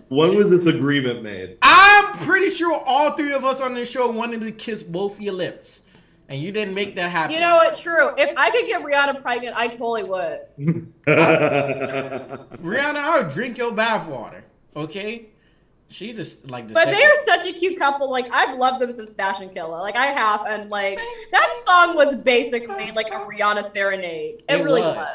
When was this agreement made? I'm pretty sure all 3 of us on this show wanted to kiss both your lips. And you didn't make that happen. You know what? True. If I could get Rihanna pregnant, I totally would. Rihanna, I would drink your bathwater. Okay? She's just like the But they are such a cute couple. Like, I've loved them since Fashion Killer. Like, I have. And, like, that song was basically like a Rihanna serenade. It really was.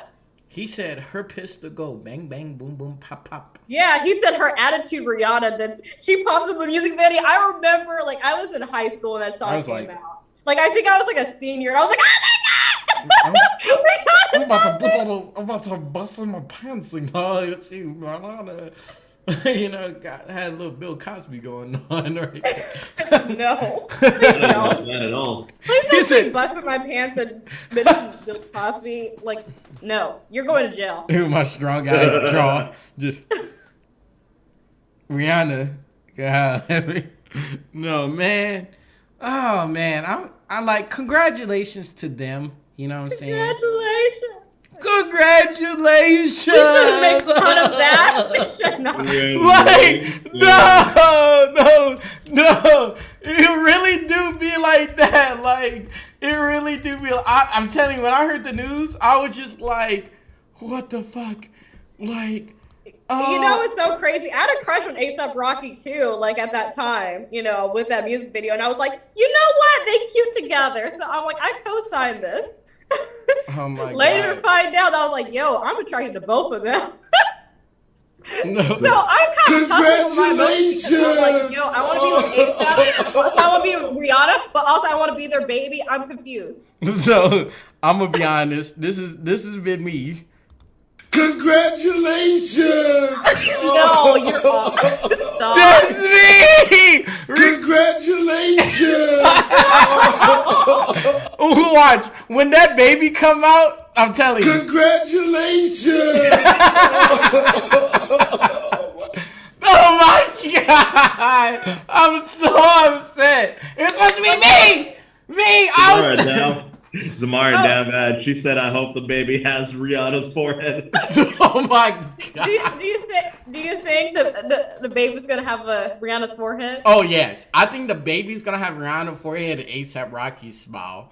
He said her pistol go bang, bang, boom, boom, pop, pop. Yeah, he said her attitude, Rihanna. Then she pops in the music video. I remember, like, I was in high school when that song came out. Like, I think I was like a senior, and I was like, oh my God! I'm about to bust in my pants, you know. You know, had a little Bill Cosby going on right there. No. Please don't. Not at all. Please don't bust in my pants and mention Bill Cosby. Like, no. You're going to jail. My strong guy's jaw. Just Rihanna. God. No, man. Oh, man. I like, congratulations to them. You know what I'm saying? Congratulations! We shouldn't make fun of that. We should not. Like, no. It really do be like that. Like, it really do be. I'm telling you, when I heard the news, I was just like, what the fuck? Like, You know, it's so crazy. I had a crush on A$AP Rocky too, like at that time, you know, with that music video. And I was like, you know what? They cute together. So I'm like, I co-signed this. Oh my Later God. find out, I was like, yo, I'm attracted to both of them. No. So I'm kind of tussling with my emotions because I'm like, yo, I want to be with A$AP. Also, I want to be with Rihanna, but also I want to be their baby. I'm confused. So I'm gonna be honest. This has been me. Congratulations! No, you're off. Stop. That's me. Congratulations! Watch when that baby come out. I'm telling you. Congratulations! Oh my God! I'm so upset. It's supposed to be me. Me. Zamara down. Zamara down bad. She said, "I hope the baby has Rihanna's forehead." Oh my God. Do you think the baby's gonna have Rihanna's forehead? Oh yes, I think the baby's gonna have Rihanna forehead and A$AP Rocky's smile.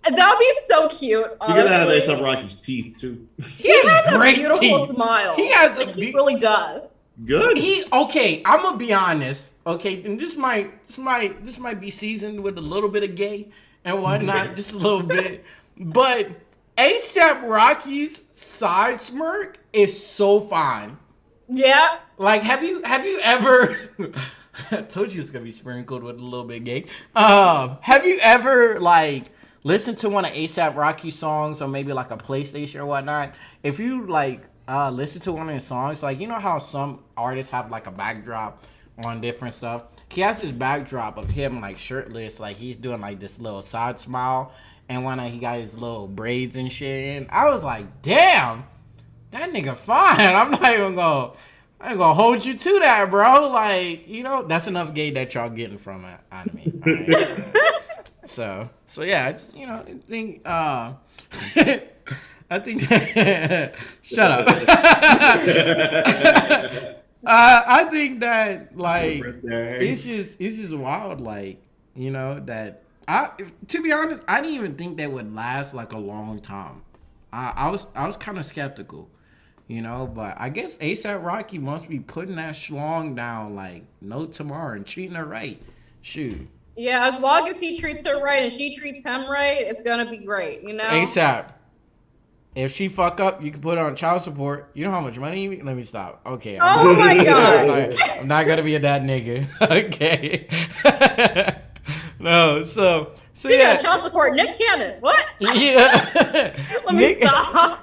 That'd be so cute. You're gonna have honestly. A$AP Rocky's teeth too. He has a great beautiful teeth. smile. He has a he really does. Good. Okay, I'm gonna be honest. Okay, and this might be seasoned with a little bit of gay and whatnot, just a little bit. But A$AP Rocky's side smirk is so fine. Yeah. Like, have you ever? I told you it's gonna be sprinkled with a little bit gay. Have you ever like listened to one of A$AP Rocky's songs or maybe like a PlayStation or whatnot? If you like listen to one of his songs, like you know how some artists have like a backdrop on different stuff. He has this backdrop of him like shirtless, like he's doing like this little side smile, and when he got his little braids and shit in, I was like, damn, that nigga fine. I'm not even gonna hold you to that, bro. Like, you know, that's enough gay that y'all getting from it out of me. All right? So yeah, you know, I think I think shut up. I think that like it's just wild, like, you know, that to be honest, I didn't even think that would last like a long time. I was kind of skeptical, you know, but I guess A$AP Rocky must be putting that schlong down like no tomorrow and treating her right. Shoot. Yeah, as long as he treats her right and she treats him right, it's gonna be great, you know? A$AP. If she fuck up, you can put her on child support. You know how much money? Let me stop. Okay. Oh my God. I'm not gonna be a that nigga. Okay. No. So Speaking yeah. of child support, Nick Cannon. What? Yeah. Let me stop.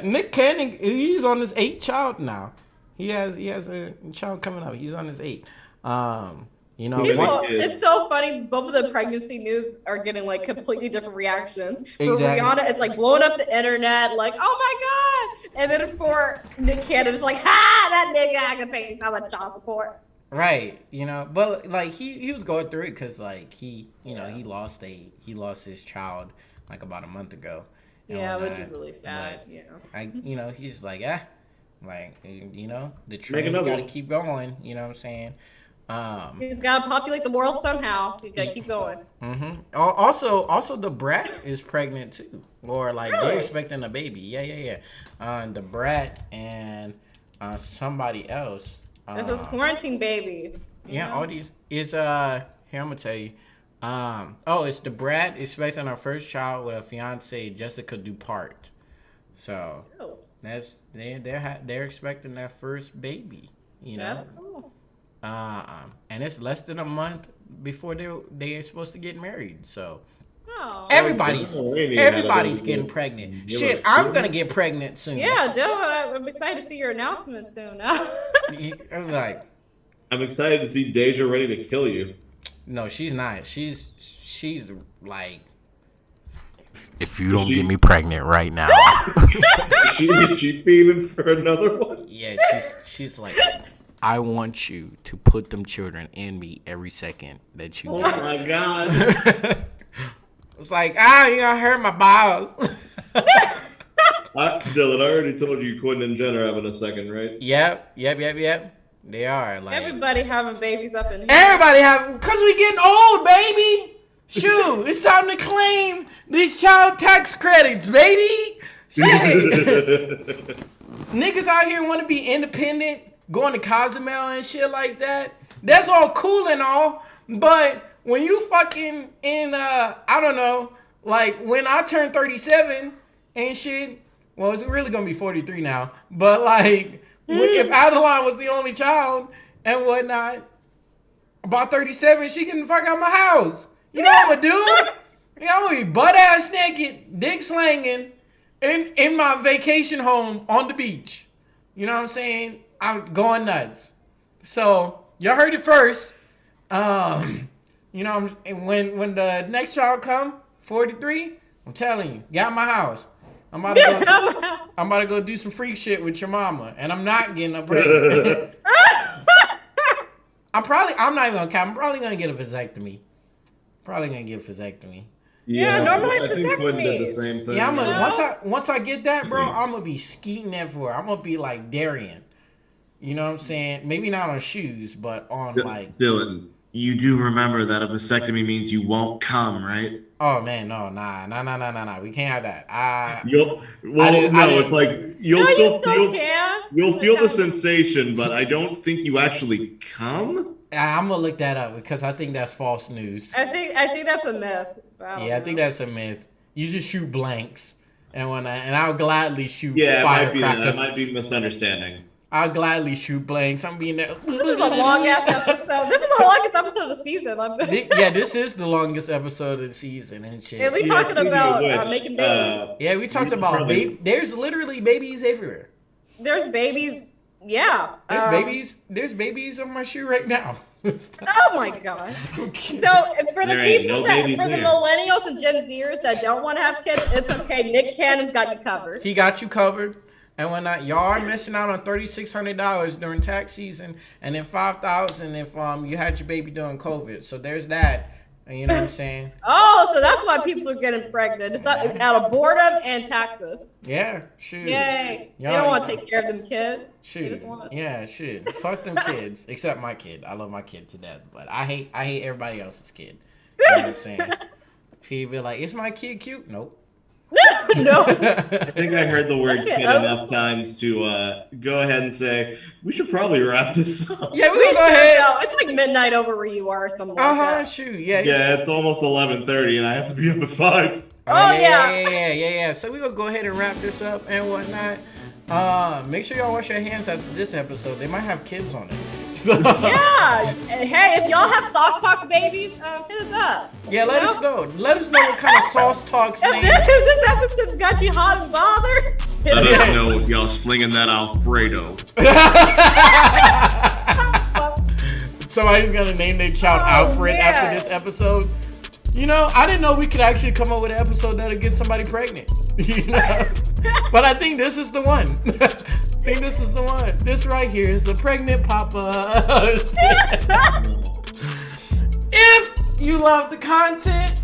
Nick Cannon, he's on his 8th child now. He has a child coming up. He's on his 8th. You know, People, it's so funny. Both of the pregnancy news are getting like completely different reactions. For Exactly. Rihanna, it's like blowing up the internet, like, oh my God. And then for Nick Cannon, it's like, ha, that nigga, I can pay so much child support. right, you know, but like he was going through it because like he lost his child like about a month ago. and Yeah, which whatnot. is really sad. But You know. he's like, like, you know, the Make train another got to one. keep going. You know what I'm saying? He's got to populate the world somehow. He's got to keep going. Mm-hmm. Also, the Brat is pregnant too, or like Really? they're expecting a baby. Yeah. The Brat and somebody else. This is quarantine babies. you Yeah, know? all these is here. I'm gonna tell you. It's the Brat expecting her first child with a fiance, Jessica Dupart. So Oh, that's they're expecting their first baby. You know. that's cool. And it's less than a month before they're supposed to get married. So Oh. everybody's Oh, we ain't even had a getting baby. pregnant. Give Shit, it a I'm few. gonna get pregnant soon. Yeah, I'm excited to see your announcement soon. I'm like, I'm excited to see Deja ready to kill you. no, she's not. She's like, If you don't get me pregnant right now, Is she feeling for another one? yeah, she's like, I want you to put them children in me every second that you Oh get. my god. It's like, you're gonna hurt my balls. Dylan, I already told you Quentin and Jen are having a second, right? Yep. They are like Everybody having babies up in here. everybody cause we getting old, baby. Shoot, it's time to claim these child tax credits, baby. Shit. niggas out here want to be independent, going to Cozumel and shit like that. That's all cool and all, but when you fucking in, I don't know, like when I turned 37 and shit, well, it's really gonna be 43 now, but like, if Adeline was the only child and whatnot, about 37, she getting the fuck out of my house. You know what I'm gonna do? Yeah, I'm gonna be butt ass naked, dick slanging, in my vacation home on the beach. You know what I'm saying? I'm going nuts. So y'all heard it first. You know, when the next child come, 43, I'm telling you, get out of my house. I'm about to go do some freak shit with your mama, and I'm not getting up pregnant. I'm not even gonna count. I'm probably gonna get a vasectomy. Yeah, normally I think Quinn did the same thing. Yeah, once I get that, bro, I'm gonna be skeeting everywhere. I'm gonna be like Darian. You know what I'm saying? Maybe not on shoes, but on like. Dylan, you do remember that a vasectomy means you won't come, right? Oh man, no, nah. We can't have that. It's like you'll You'll feel the sensation, but I don't think you actually come. I'm gonna look that up because I think that's false news. I think that's a myth. I think that's a myth. You just shoot blanks, and I'll gladly shoot. Yeah, firecrackers. it might be misunderstanding. I'll gladly shoot blanks. I'm being there. This is a long ass episode. This is the longest episode of the season. Yeah, this is the longest episode of the season and shit. And we talking about making babies. Yeah, we talked about baby. There's literally babies everywhere. There's babies. Yeah. There's babies on my shoe right now. Oh my god. Okay. So for the people the millennials and Gen Zers that don't want to have kids, it's okay. Nick Cannon's got you covered. He got you covered. And when y'all are missing out on $3,600 during tax season, and then $5,000 if you had your baby during COVID. So there's that. And you know what I'm saying? Oh, so that's why people are getting pregnant. It's not out of boredom and taxes. Yeah, shoot. Yay. They don't want to take care of them kids. Shoot. Yeah, shoot. Fuck them kids. Except my kid. I love my kid to death. But I hate everybody else's kid. You know what I'm saying? People be like, is my kid cute? Nope. No. I think I heard the word kid enough times to go ahead and say, we should probably wrap this up. Yeah, we can go ahead. No, it's like midnight over where you are or something like that. Shoot. Yeah, it's almost 11:30 and I have to be up at 5. Yeah. So we're going to go ahead and wrap this up and whatnot. Make sure y'all wash your hands after this episode. They might have kids on it. So, yeah. Hey, if y'all have Sauce Talks babies, hit us up. Yeah, let us know. Let us know what kind of Sauce Talks name. If this episode got you hot and bothered, let us know if y'all slinging that Alfredo. Somebody's gonna name their child Alfred after this episode. You know, I didn't know we could actually come up with an episode that'll get somebody pregnant. You know? But I think this is the one. This right here is the pregnant papa. If you love the content,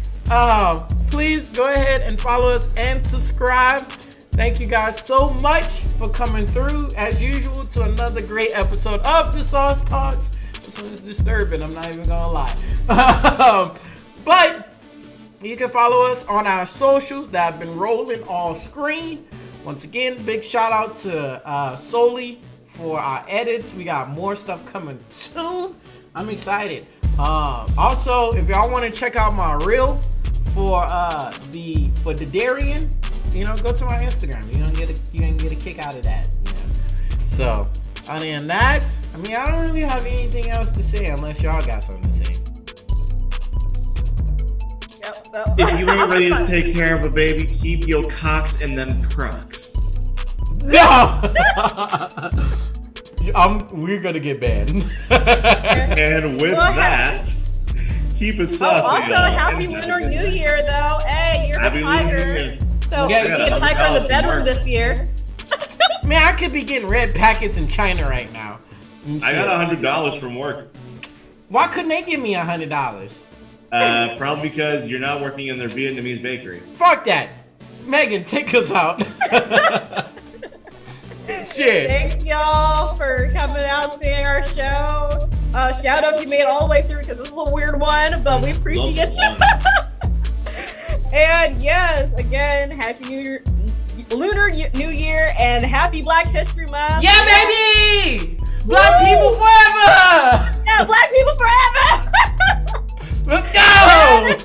please go ahead and follow us and subscribe. Thank you guys so much for coming through, as usual, to another great episode of the Sauce Talks. This one is disturbing, I'm not even gonna lie. But you can follow us on our socials that have been rolling on screen. Once again, big shout out to Soli for our edits. We got more stuff coming soon. I'm excited. Also, if y'all want to check out my reel for the Darian, you know, go to my Instagram. You're gonna get a kick out of that. You know? So other than that, I mean, I don't really have anything else to say unless y'all got something to say. If you ain't ready to take care of a baby, keep your cocks in them Crocs. No! We're gonna get banned. And with that, keep it saucy. Also, happy Lunar New Year, though. Hey, you're the tiger. So be a tiger in the bedroom this year. Man, I could be getting red packets in China right now. I got $100 from work. Why couldn't they give me $100? Probably because you're not working in their Vietnamese bakery. Fuck that. Megan, take us out. Shit. Thanks, y'all, for coming out and seeing our show. Shout out if you made it all the way through because this is a weird one, but we appreciate you. And yes, again, Happy New Lunar New Year and happy Black History Month. Yeah, baby! Black people forever! Yeah, Black people forever! Let's go!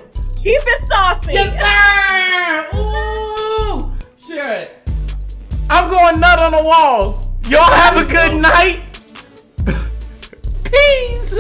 Keep it saucy. Yes, sir! Ooh! Shit. I'm going nut on the walls. Y'all have a good night. Peace.